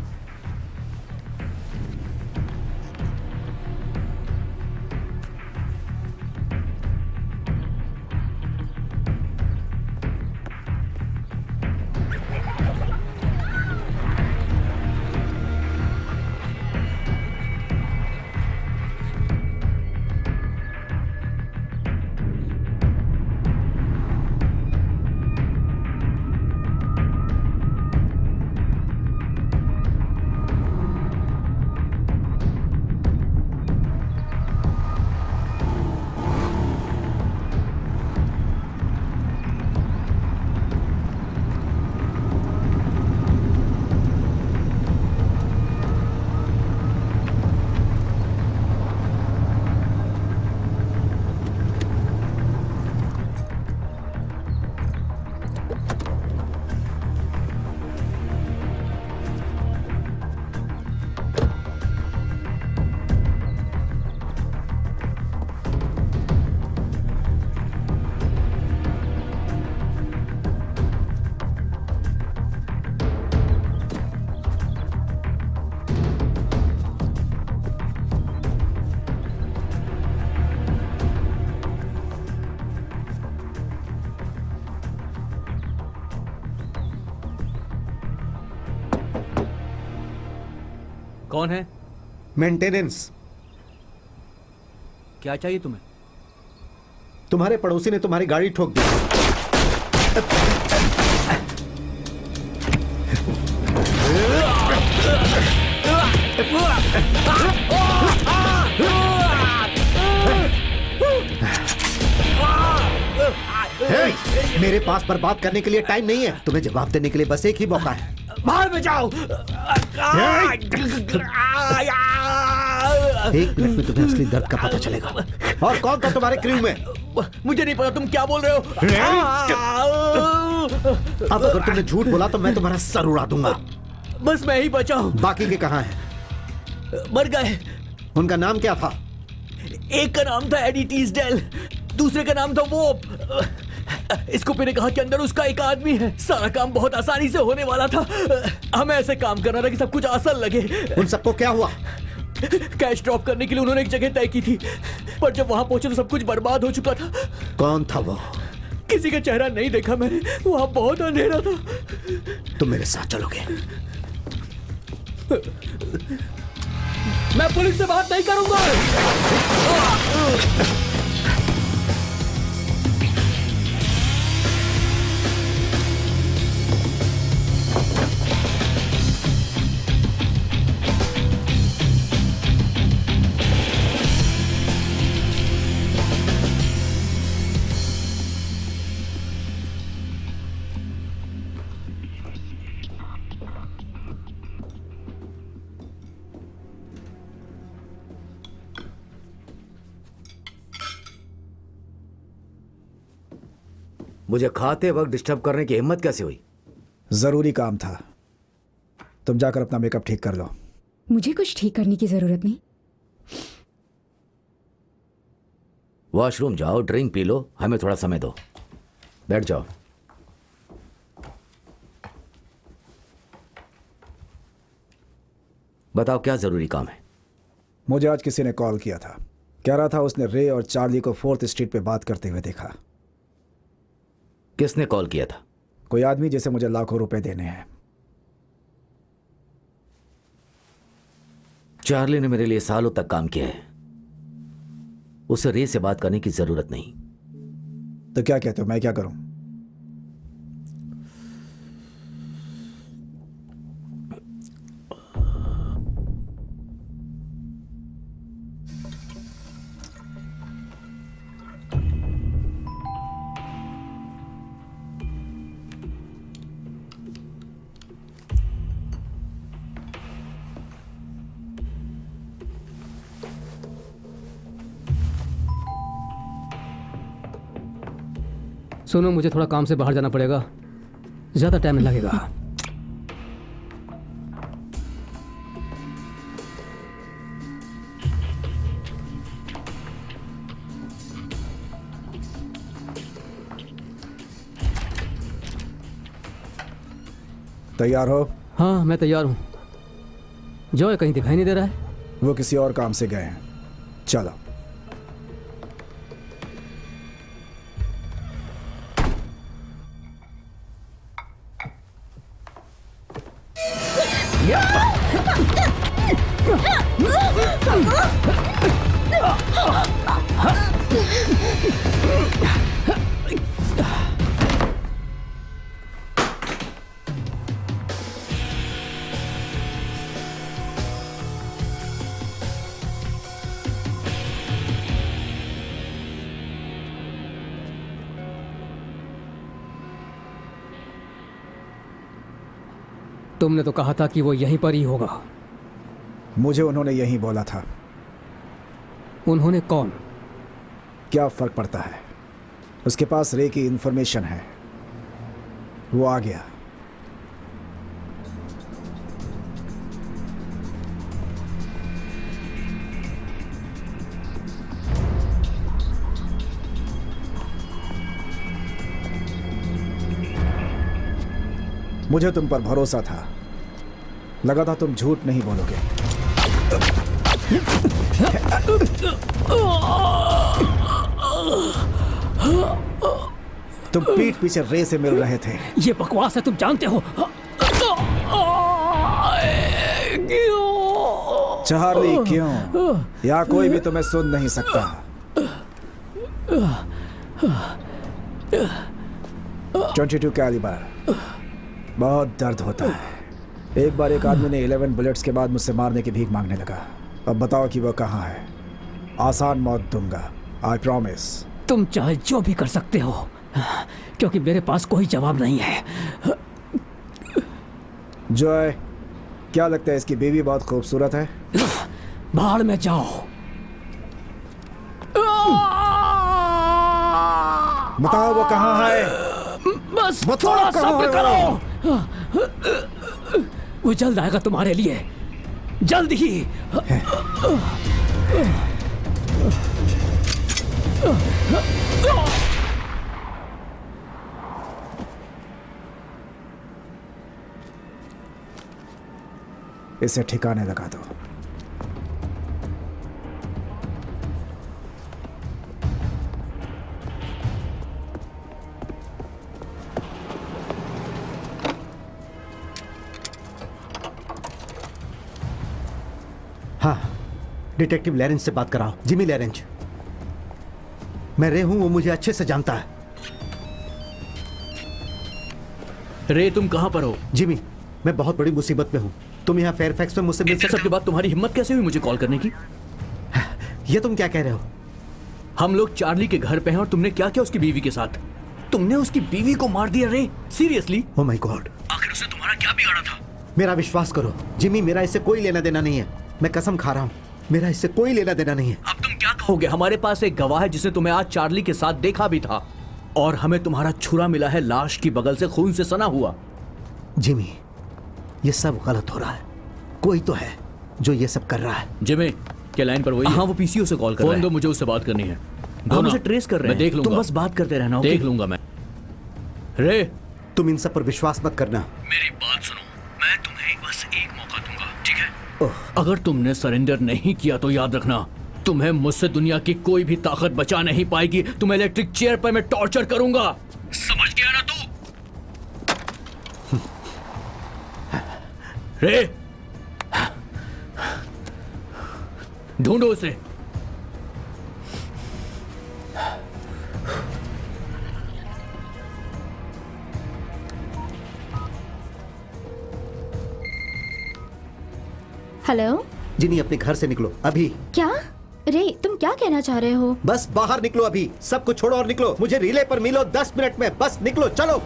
कौन है? मेंटेनेंस। क्या चाहिए तुम्हें? तुम्हारे पड़ोसी ने तुम्हारी गाड़ी ठोक दी। मेरे पास बर्बाद करने के लिए टाइम नहीं है। तुम्हें जवाब देने के लिए बस एक ही मौका है। बाहर में जाओ। 1 मिनट में तुम्हें असली दर्द का पता चलेगा। और कौन था तुम्हारे क्रू में? मुझे नहीं पता तुम क्या बोल रहे हो। अब अगर तुमने झूठ बोला तो मैं तुम्हारा सर उड़ा दूंगा। बस मैं ही बचा हूं। बाकी के कहां हैं? मर गए। उनका नाम क्या था? एक का नाम था एडी टीसडेल, दूसरे का नाम था वोप। स्कूपी ने कहा कि अंदर उसका एक आदमी है। सारा काम बहुत आसानी से होने वाला था। हमें ऐसे काम करना था कि सब कुछ आसान लगे। उन सबको क्या हुआ? कैश ड्रॉप करने के लिए उन्होंने एक जगह तय की थी, पर जब वहां पहुंचे तो सब कुछ बर्बाद हो चुका था। कौन था वो? किसी का चेहरा नहीं देखा मैंने, वहां बहुत अंधेरा था। तुम मेरे साथ चलोगे? मैं पुलिस से बात नहीं करूंगा। मुझे खाते वक्त डिस्टर्ब करने की हिम्मत कैसे हुई? जरूरी काम था। तुम जाकर अपना मेकअप ठीक कर लो। मुझे कुछ ठीक करने की जरूरत नहीं। वॉशरूम जाओ, ड्रिंक पी लो, हमें थोड़ा समय दो। बैठ जाओ। बताओ क्या जरूरी काम है? मुझे आज किसी ने कॉल किया था। कह रहा था उसने रे और चार्ली को 4th स्ट्रीट पे बात करते हुए देखा। किसने कॉल किया था? कोई आदमी जिसे मुझे लाखों रुपए देने हैं। चार्ली ने मेरे लिए सालों तक काम किया है। उसे रे से बात करने की जरूरत नहीं। तो क्या कहते हो, मैं क्या करूं? सुनो, मुझे थोड़ा काम से बाहर जाना पड़ेगा। ज्यादा टाइम नहीं लगेगा। तैयार हो? हाँ, मैं तैयार हूँ। जॉय कहीं दिखाई नहीं दे रहा है। वो किसी और काम से गए हैं। चलो। तुमने तो कहा था कि वो यहीं पर ही होगा। मुझे उन्होंने यही बोला था। उन्होंने कौन? क्या फर्क पड़ता है? उसके पास रे की इंफॉर्मेशन है। वो आ गया। मुझे तुम पर भरोसा था। लगा था तुम झूठ नहीं बोलोगे। तुम पीठ पीछे रे से मिल रहे थे। ये बकवास है, तुम जानते हो। चार्ली क्यों? या कोई भी तुम्हें सुन नहीं सकता। 22 कैलिबर। बहुत दर्द होता है। एक बार एक आदमी ने 11 बुलेट्स के बाद मुझसे मारने की भीख मांगने लगा। अब बताओ कि वो कहाँ है। आसान मौत दूंगा, आई प्रॉमिस। तुम चाहे जो भी कर सकते हो, क्योंकि मेरे पास कोई जवाब नहीं है। जॉय, क्या लगता है इसकी बीवी बहुत खूबसूरत है? भाड़ में जाओ। बताओ वो कहाँ है? बस बताओ थोड़ा कहाँ सब्र है करो। वो जल्द आएगा तुम्हारे लिए, जल्द ही। इसे ठिकाने लगा दो। हाँ, डिटेक्टिव लैरेंज से बात कराओ। जिमी लैरेंज। मैं रे हूं, वो मुझे अच्छे से जानता है। रे, तुम कहां पर हो? जिमी, मैं बहुत बड़ी मुसीबत में हूं। तुम यहाँ फेयरफैक्स में मुझसे मिल सकते सबके बाद तुम्हारी हिम्मत कैसे हुई मुझे कॉल करने की? ये तुम क्या कह रहे हो? हम लोग चार्ली के घर पे हैं और तुमने क्या किया उसकी बीवी के साथ? तुमने उसकी बीवी को मार दिया रे? सीरियसली? Oh my God. आखिर उसने तुम्हारा क्या बिगाड़ा था? मेरा विश्वास करो जिमी, मेरा इससे कोई लेना देना नहीं है। मैं कसम खा रहा हूँ, मेरा इससे कोई लेना देना नहीं है। अब तुम क्या कहोगे? हमारे पास एक गवाह है जिसने तुम्हें आज चार्ली के साथ देखा भी था, और हमें तुम्हारा छुरा मिला है लाश की बगल से खून से सना हुआ। जिमी, ये सब गलत हो रहा है। कोई तो है जो ये सब कर रहा है। जिमी, क्या लाइन पर वही? हाँ, वो पीसीओ से कॉल कर रहा है। फोन दो, मुझे उससे बात करनी है। दोनों मुझे ट्रेस कर रहे हैं। मैं देख लूंगा। तुम बस बात करते रहना। देख लूंगा मैं। रे, तुम इन सब पर विश्वास मत करना। मेरी बात सुनो, मैं तुम्हें बस एक मौका दूंगा, ठीक है? अगर तुमने सरेंडर नहीं किया तो याद रखना, तुम्हें मुझसे दुनिया की कोई भी ताकत बचा नहीं पाएगी। तुम्हें इलेक्ट्रिक चेयर पर मैं टॉर्चर करूंगा। समझ गया ना तू? रे, ढूंढो उसे। हेलो जिनी, अपने घर से निकलो अभी। क्या? रे, तुम क्या कहना चाह रहे हो? बस बाहर निकलो अभी। सब कुछ छोड़ो और निकलो। मुझे रिले पर मिलो 10 मिनट में। बस निकलो, चलो।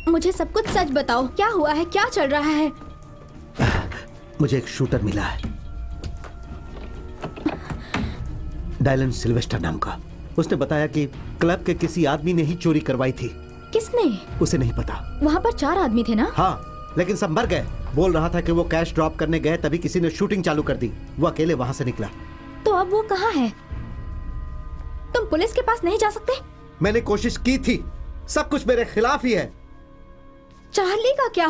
मुझे सब कुछ सच बताओ। क्या हुआ है? क्या चल रहा है? मुझे एक शूटर मिला है, डायलन सिल्वेस्टर नाम का। उसने बताया कि क्लब के किसी आदमी ने ही चोरी करवाई थी। किसने? उसे नहीं पता। वहाँ पर 4 आदमी थे ना? हाँ, लेकिन सब मर गए। बोल रहा था कि वो कैश ड्रॉप करने गए, तभी किसी ने शूटिंग चालू कर दी। वो अकेले वहां से निकला। तो अब वो कहाँ है? तुम पुलिस के पास नहीं जा सकते? मैंने कोशिश की थी। सब कुछ मेरे खिलाफ ही है। चार्ली का क्या?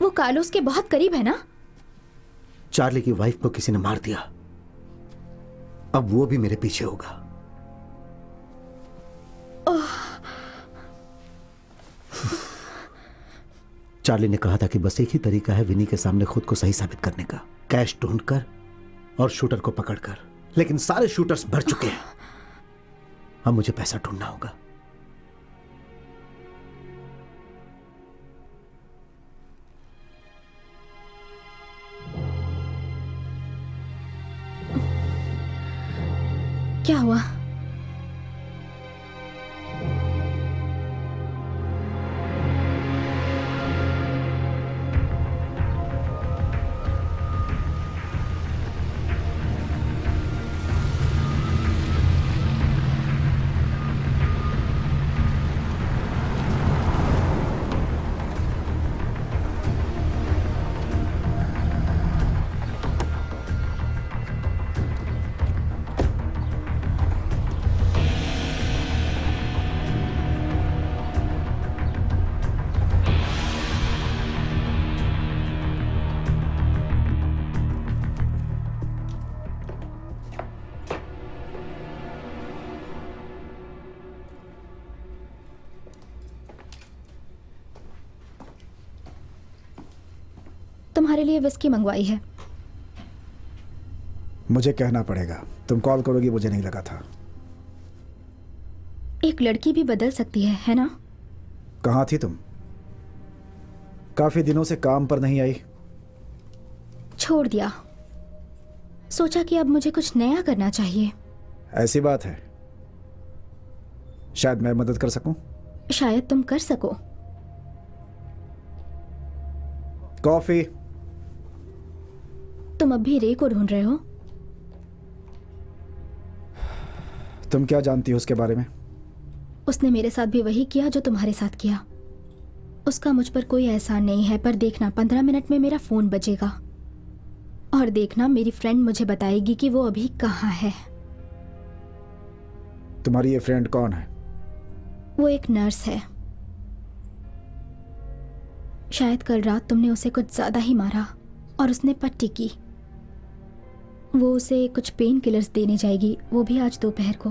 वो कार्लोस के बहुत करीब है ना? चार्ली की वाइफ को किसी ने मार दिया। अब वो भी मेरे पीछे होगा। चार्ली ने कहा था कि बस एक ही तरीका है विनी के सामने खुद को सही साबित करने का, कैश ढूंढकर और शूटर को पकड़कर। लेकिन सारे शूटर्स भर चुके हैं। अब मुझे पैसा ढूंढना होगा। क्या हुआ? तुम्हारे लिए विस्की मंगवाई है। मुझे कहना पड़ेगा, तुम कॉल करोगी मुझे नहीं लगा था। एक लड़की भी बदल सकती है ना? कहाँ थी तुम? काफी दिनों से काम पर नहीं आई। छोड़ दिया। सोचा कि अब मुझे कुछ नया करना चाहिए। ऐसी बात है, शायद मैं मदद कर सकूं। शायद तुम कर सको। कॉफी। तुम अब भी रे को ढूंढ रहे हो? तुम क्या जानती हो उसके बारे में? उसने मेरे साथ भी वही किया जो तुम्हारे साथ किया। उसका मुझ पर कोई एहसान नहीं है, पर देखना 15 मिनट में मेरा फोन बजेगा और देखना मेरी फ्रेंड मुझे बताएगी कि वो अभी कहाँ है। तुम्हारी ये फ्रेंड कौन है? वो एक नर्स है। शायद कल रात तुमने उसे कुछ ज्यादा ही मारा और उसने पट्टी की। वो उसे कुछ पेन किलर्स देने जाएगी, वो भी आज दोपहर को।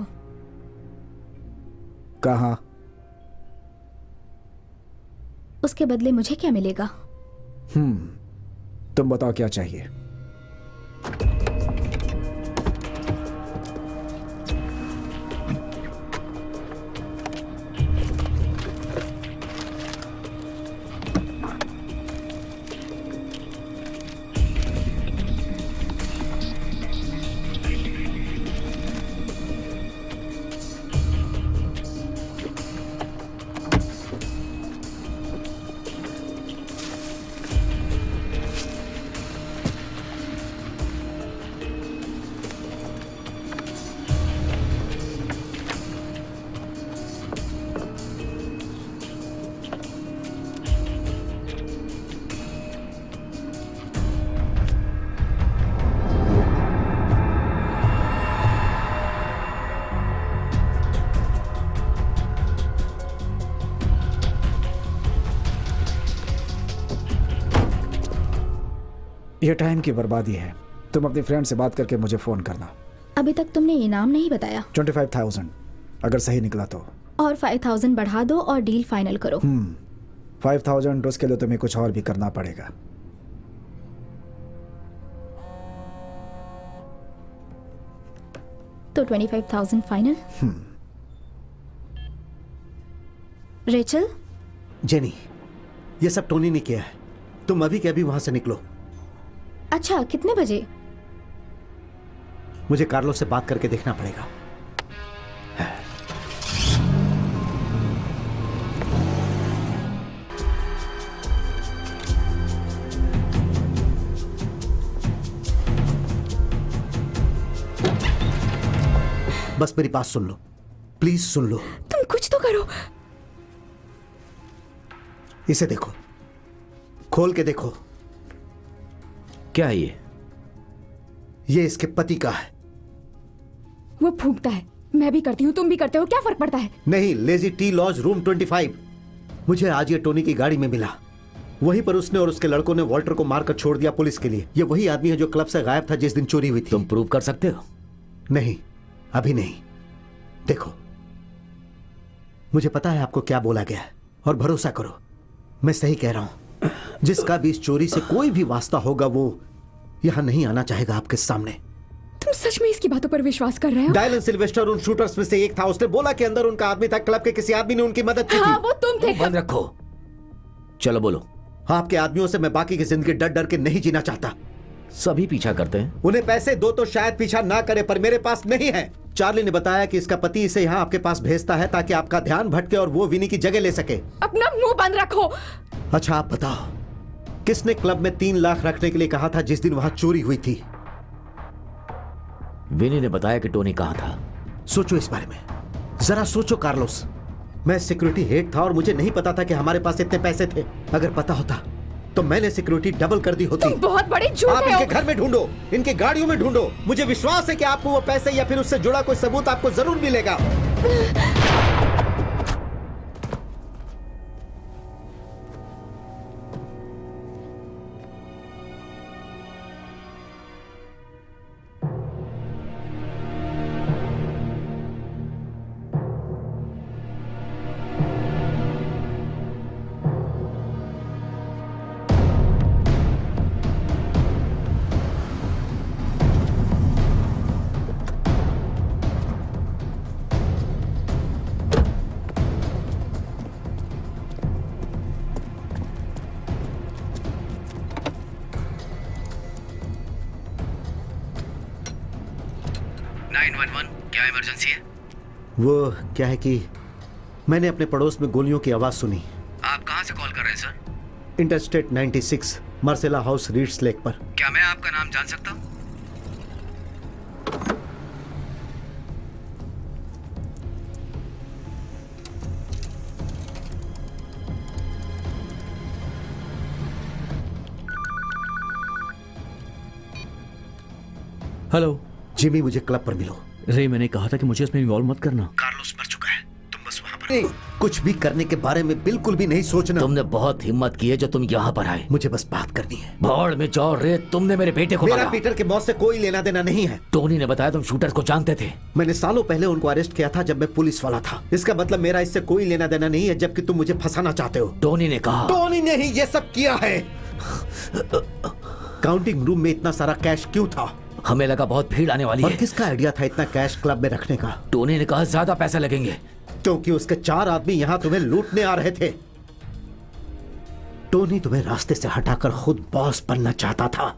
कहाँ? उसके बदले मुझे क्या मिलेगा? तुम बताओ क्या चाहिए? ये टाइम की बर्बादी है। तुम अपनी फ्रेंड से बात करके मुझे फोन करना। अभी तक तुमने इनाम नहीं बताया। 25,000 अगर सही निकला तो। और 5,000 बढ़ा दो और डील फाइनल करो। 5,000 उसके लिए तुम्हें कुछ और भी करना पड़ेगा। तो 25,000 फाइनल। रेचल? जेनी, ये सब टोनी ने किया है। तुम अभी के अभी वहां से निकलो। अच्छा, कितने बजे? मुझे कार्लो से बात करके देखना पड़ेगा। बस मेरी बात सुन लो, प्लीज सुन लो। तुम कुछ तो करो। इसे देखो, खोल के देखो। क्या है ये इसके पति का है। वो फूंकता है, मैं भी करती हूँ, तुम भी करते हो, क्या फर्क पड़ता है? नहीं, लेजी टी लॉज रूम 25। मुझे आज ये टोनी की गाड़ी में मिला। वहीं पर उसने और उसके लड़कों ने वॉल्टर को मारकर छोड़ दिया पुलिस के लिए। ये वही आदमी है जो क्लब से गायब था जिस दिन चोरी हुई थी। तुम प्रूव कर सकते हो? नहीं, अभी नहीं। देखो, मुझे पता है आपको क्या बोला गया है, और भरोसा करो मैं सही कह रहा हूं। जिसका भी इस चोरी से कोई भी वास्ता होगा वो यहां नहीं आना चाहेगा आपके सामने। तुम सच में इसकी बातों पर विश्वास कर रहे हो? डायलन सिल्वेस्टर उन शूटर्स में से एक था। उसने बोला कि अंदर उनका आदमी था। क्लब के किसी आदमी ने उनकी मदद की हाँ, थी। वो तुम थे। बंद रखो, चलो बोलो। आपके आदमियों से मैं बाकी की जिंदगी डर डर के नहीं जीना चाहता। सभी पीछा करते हैं। उन्हें पैसे दो तो शायद पीछा ना करे, पर मेरे पास नहीं है। चार्ली ने बताया कि इसका पति इसे यहाँ आपके पास भेजता है ताकि आपका ध्यान भटके और वो विनी की जगह ले सके। अपना मुंह बंद रखो। अच्छा, आप बताओ, किसने क्लब में 3 लाख रखने के लिए कहा था जिस दिन वहां चोरी हुई थी? विनी ने बताया कि टोनी कहाँ था। सोचो इस बारे में, जरा सोचो कार्लोस। मैं सिक्योरिटी हेड था और मुझे नहीं पता था कि हमारे पास इतने पैसे थे। अगर पता होता तो मैंने सिक्योरिटी डबल कर दी होती। तुम बहुत बड़े आप झूठे हो। इनके घर में ढूंढो, इनकी गाड़ियों में ढूंढो। मुझे विश्वास है कि आपको वो पैसे या फिर उससे जुड़ा कोई सबूत आपको जरूर मिलेगा। क्या इमरजेंसी है? वो क्या है कि मैंने अपने पड़ोस में गोलियों की आवाज सुनी। आप कहाँ से कॉल कर रहे हैं sir? Interstate 96 Marcela house Reeds Lake पर। क्या मैं आपका नाम जान सकता हूँ? हेलो जिमी, मुझे क्लब पर मिलो। रे, मैंने कहा था कि मुझे इसमें इन्वॉल्व मत करना। कार्लोस मर चुका है, तुम बस वहां पर कुछ भी करने के बारे में बिल्कुल भी नहीं सोचना। तुमने बहुत हिम्मत की है जो तुम यहाँ पर आए। मुझे बस बात करनी है। भाड़ में जाओ रे, तुमने मेरे बेटे को मेरा मारा। पीटर के मौत से कोई लेना देना नहीं है। टोनी ने बताया तुम शूटर को जानते थे। मैंने सालों पहले उनको अरेस्ट किया था जब मैं पुलिस वाला था। इसका मतलब मेरा इससे कोई लेना देना नहीं है, जबकि तुम मुझे फंसाना चाहते हो। टोनी ने कहा। टोनी ने ही ये सब किया है। काउंटिंग रूम में इतना सारा कैश क्यों था? हमें लगा बहुत भीड़ आने वाली और है। किसका आइडिया था इतना कैश क्लब में रखने का? टोनी ने कहा ज्यादा पैसे लगेंगे। क्योंकि उसके 4 आदमी यहां तुम्हें लूटने आ रहे थे। टोनी तुम्हें रास्ते से हटाकर खुद बॉस बनना चाहता था।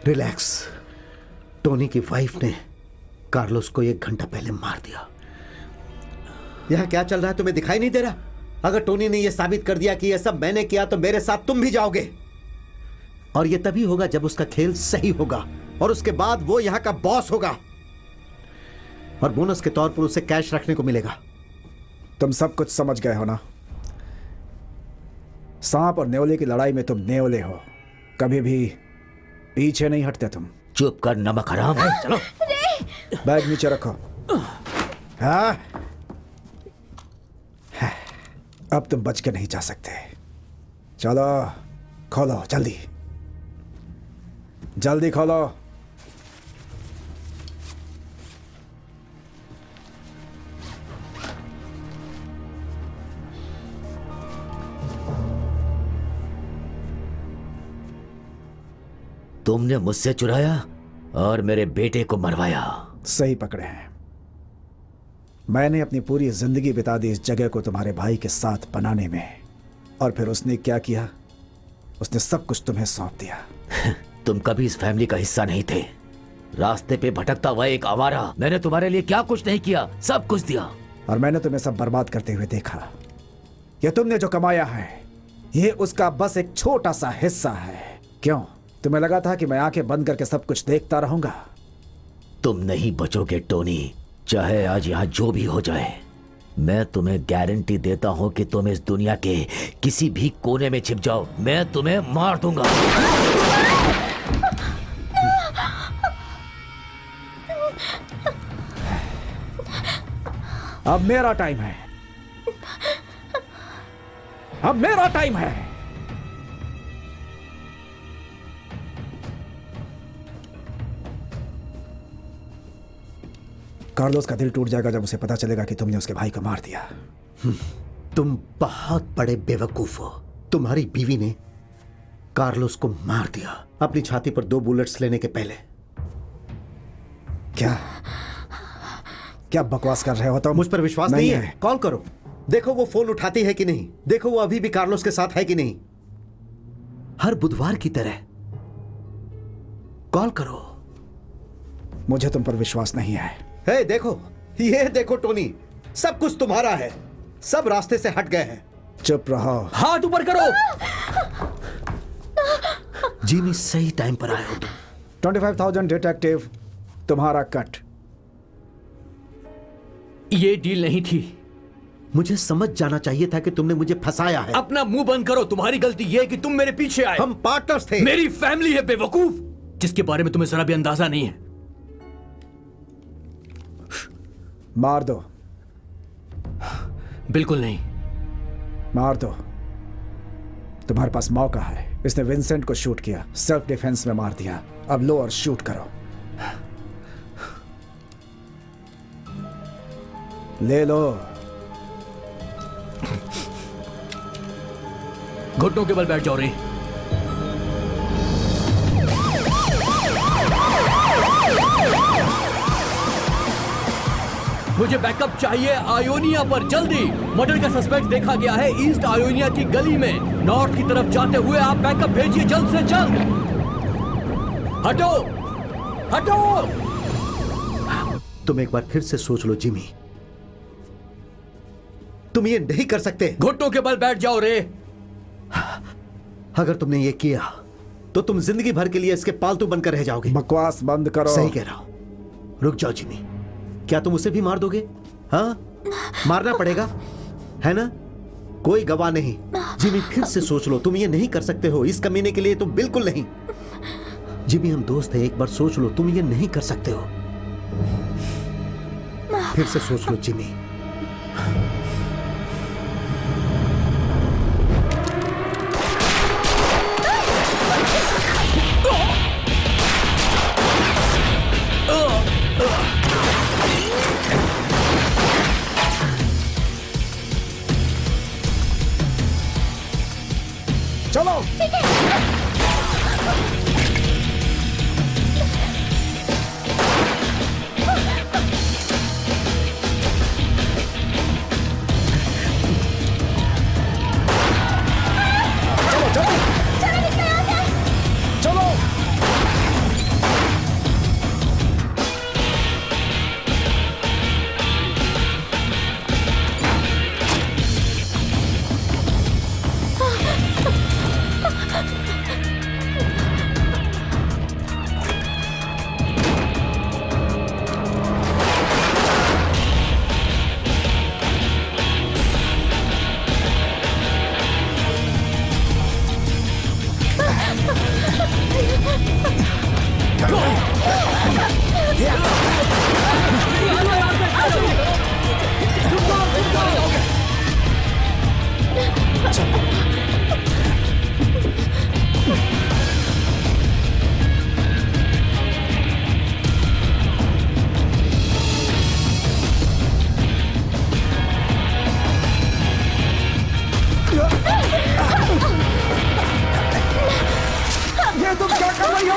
रिलैक्स। टोनी की वाइफ ने कार्लोस को 1 घंटा पहले मार दिया। यहां क्या चल रहा है तुम्हें दिखाई नहीं दे रहा? अगर टोनी ने यह साबित कर दिया कि यह सब मैंने किया तो मेरे साथ तुम भी जाओगे। और यह तभी होगा जब उसका खेल सही होगा, और उसके बाद वो यहां का बॉस होगा, और बोनस के तौर पर उसे कैश रखने को मिलेगा। तुम सब कुछ समझ गए हो ना? सांप और न्योले की लड़ाई में तुम न्योले हो, कभी भी पीछे नहीं हटते तुम। चुप कर नमक हराम। चलो बैग नीचे रखो। हाँ? अब तुम बच के नहीं जा सकते। चलो खोलो, जल्दी जल्दी खोलो। तुमने मुझसे चुराया और मेरे बेटे को मरवाया। सही पकड़े हैं। मैंने अपनी पूरी जिंदगी बिता दी इस जगह को तुम्हारे भाई के साथ बनाने में, और फिर उसने क्या किया? उसने सब कुछ तुम्हें सौंप दिया। तुम कभी इस फैमिली का हिस्सा नहीं थे। रास्ते पे भटकता हुआ एक आवारा। मैंने तुम्हारे लिए क्या कुछ नहीं किया, सब कुछ दिया। और मैंने तुम्हें सब बर्बाद करते हुए देखा। ये तुमने जो कमाया है, ये उसका बस एक छोटा सा हिस्सा है। क्यों? तुम्हें लगा था कि मैं आंखें बंद करके सब कुछ देखता रहूंगा? तुम नहीं बचोगे टोनी, चाहे आज यहाँ जो भी हो जाए। मैं तुम्हें गारंटी देता हूँ कि तुम इस दुनिया के किसी भी कोने में छिप जाओ, मैं तुम्हें मार दूंगा। अब मेरा टाइम है। अब मेरा टाइम है। कार्लोस का दिल टूट जाएगा जब उसे पता चलेगा कि तुमने उसके भाई को मार दिया। तुम बहुत बड़े बेवकूफ हो। तुम्हारी बीवी ने कार्लोस को मार दिया अपनी छाती पर 2 बुलेट्स लेने के पहले। क्या क्या बकवास कर रहे हो तुम? मुझ पर विश्वास नहीं है? कॉल करो, देखो वो फोन उठाती है कि नहीं। देखो वो अभी भी कार्लोस के साथ है कि नहीं। हर बुधवार की तरह कॉल करो। मुझे तुम पर विश्वास नहीं है। हे देखो, ये देखो टोनी, सब कुछ तुम्हारा है। सब रास्ते से हट गए हैं। चुप रहो। हाथ ऊपर करो। जीमी, सही टाइम पर आए हो तुम। 25,000 डिटेक्टिव, तुम्हारा कट। ये डील नहीं थी। मुझे समझ जाना चाहिए था कि तुमने मुझे फंसाया है। अपना मुंह बंद करो। तुम्हारी गलती यह है कि तुम मेरे पीछे आए। हम पार्टनर्स थे। मेरी फैमिली है बेवकूफ, जिसके बारे में तुम्हें जरा भी अंदाजा नहीं है। मार दो। बिल्कुल नहीं। मार दो। तुम्हारे पास मौका है। इसने विंसेंट को शूट किया, सेल्फ डिफेंस में मार दिया। अब लो और शूट करो। ले लो। घुटनों के बल बैठ जाओ रे। मुझे बैकअप चाहिए आयोनिया पर, जल्दी। मर्डर का सस्पेक्ट देखा गया है ईस्ट आयोनिया की गली में। नॉर्थ की तरफ जाते हुए आप बैकअप भेजिए जल्द से जल्द। हटो हटो। तुम एक बार फिर से सोच लो जिमी, तुम ये नहीं कर सकते। घुटनों के बल बैठ जाओ रे। अगर तुमने ये किया तो तुम जिंदगी भर के लिए इसके पालतू बनकर रह जाओगे। बकवास बंद करो। सही कह रहा हूं। रुक जाओ जिमी, क्या तुम उसे भी मार दोगे? हाँ, मारना पड़ेगा है ना? कोई गवाह नहीं। जिमी फिर से सोच लो, तुम ये नहीं कर सकते हो इस कमीने के लिए तो बिल्कुल नहीं। जिमी हम दोस्त हैं, एक बार सोच लो, तुम ये नहीं कर सकते हो। फिर से सोच लो जिमी। चलो। ये तुम क्या कर रही हो?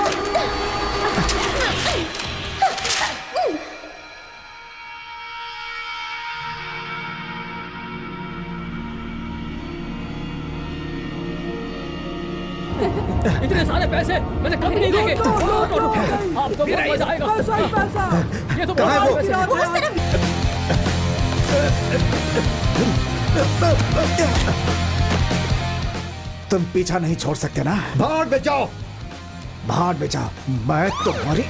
इतने सारे पैसे मैंने कभी नहीं देखे। आपको बहुत मजा आएगा। ये तो बहुत सारे पैसे हैं। तुम पीछा नहीं छोड़ सकते ना? भाड़ में जाओ। भाड़ में जाओ। मैं तुम्हारी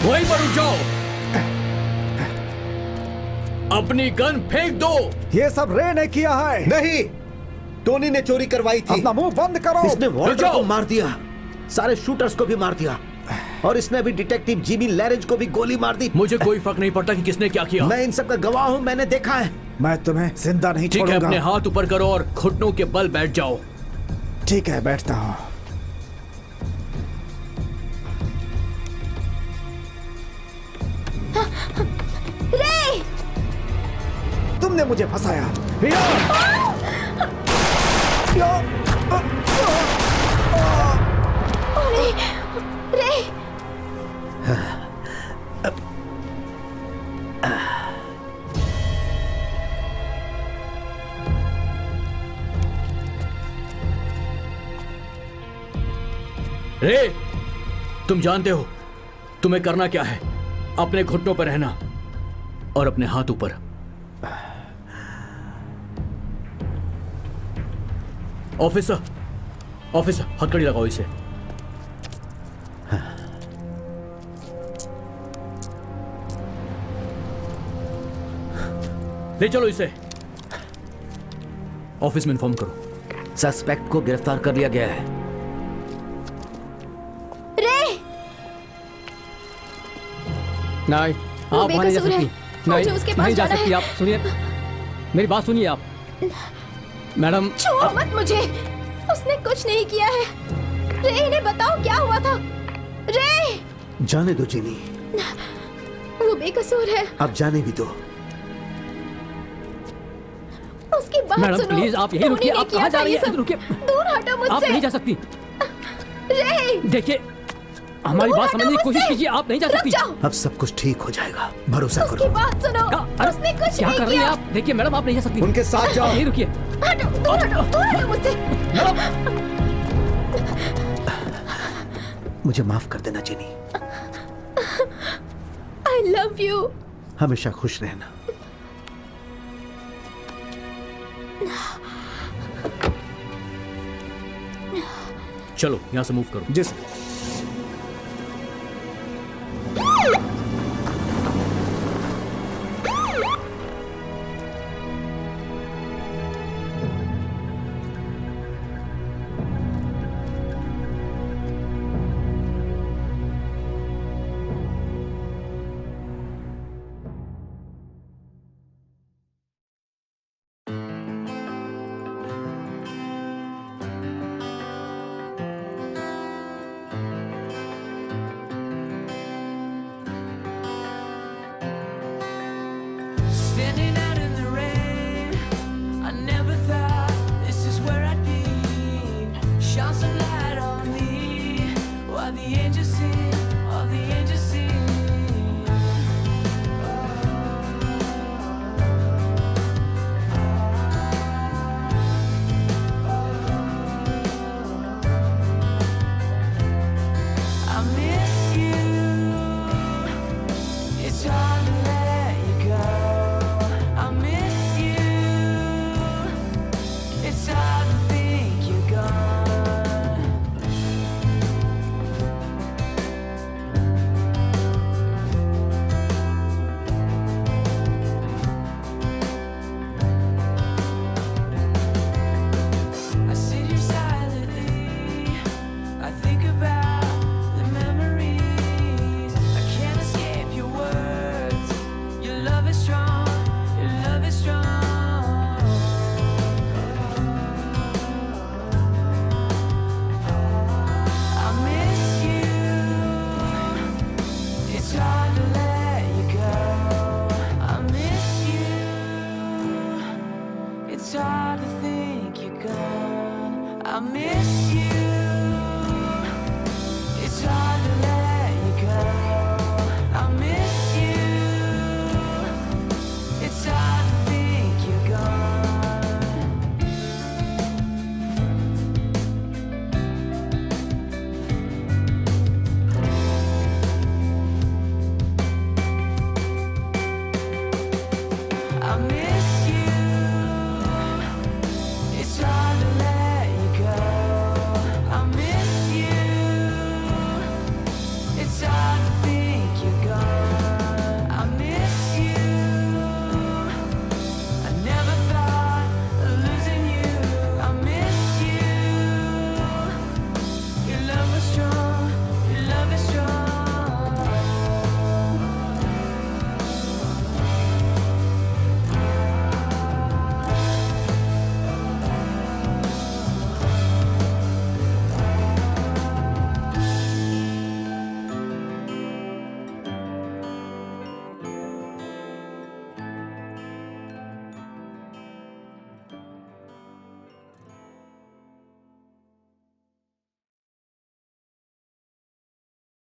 वहीं पर रुक जाओ। अपनी गन फेंक दो। ये सब रे ने किया है। नहीं, टोनी ने चोरी करवाई थी। अपना मुंह बंद करो। इसने वॉल्टर को मार दिया, सारे शूटर्स को भी मार दिया, और इसने अभी डिटेक्टिव जिमी लैरेंज को भी गोली मार दी। मुझे कोई फर्क नहीं पड़ता कि किसने क्या किया। मैं इन सब का गवाह हूं, मैंने देखा है। मैं तुम्हें जिंदा नहीं ठीक है, छोड़ूंगा। अपने हाथ ऊपर करो और घुटनों के बल बैठ जाओ। ठीक है, बैठता हूं। रे! तुमने मुझे फंसाया। रे! रे, तुम जानते हो तुम्हें करना क्या है। अपने घुटनों पर रहना और अपने हाथ ऊपर। ऑफिसर, ऑफिसर, हथकड़ी लगाओ इसे। ले चलो इसे, ऑफिस में इन्फॉर्म करो। सस्पेक्ट को गिरफ्तार कर लिया गया है। नहीं, वो आप वहां नहीं जा बेकसूर है। सकती। मुझे नहीं, उसके पास नहीं जा जाना सकती है। आप। सुनिए, मेरी बात सुनिए आप। मैडम, छुओ मत मुझे, उसने कुछ नहीं किया है। रे, इन्हें बताओ क्या हुआ था। रे! जाने दो जिमी, वो बेकसूर है। अब जाने भी दो। उसकी बात मैडम सुनो। प्लीज आप यही टोनी रुकिए। ने आप किया कहाँ जा था रही ये हैं? सब। रुकिए। दूर हटो आप मुझसे। नहीं जा सकती। रे देखिए हमारी दूर बात हटो समझने की कोशिश मुझसे। कीजिए। आप नहीं जा रुक सकती। जाओ। अब सब कुछ ठीक हो जाएगा, भरोसा उसकी करो। बात सुनो। अरे, उसने कुछ क्या नहीं कर रही हैं किया। आप? देखिए मैडम आप नहीं जा सकती। उनके साथ जाओ। आप यही रुकिए। हटो, दूर हटो मुझसे। मुझे माफ कर देना जेनी, आई लव यू। हमेशा खुश रहना। चलो यहाँ से मूव करो। जी सर।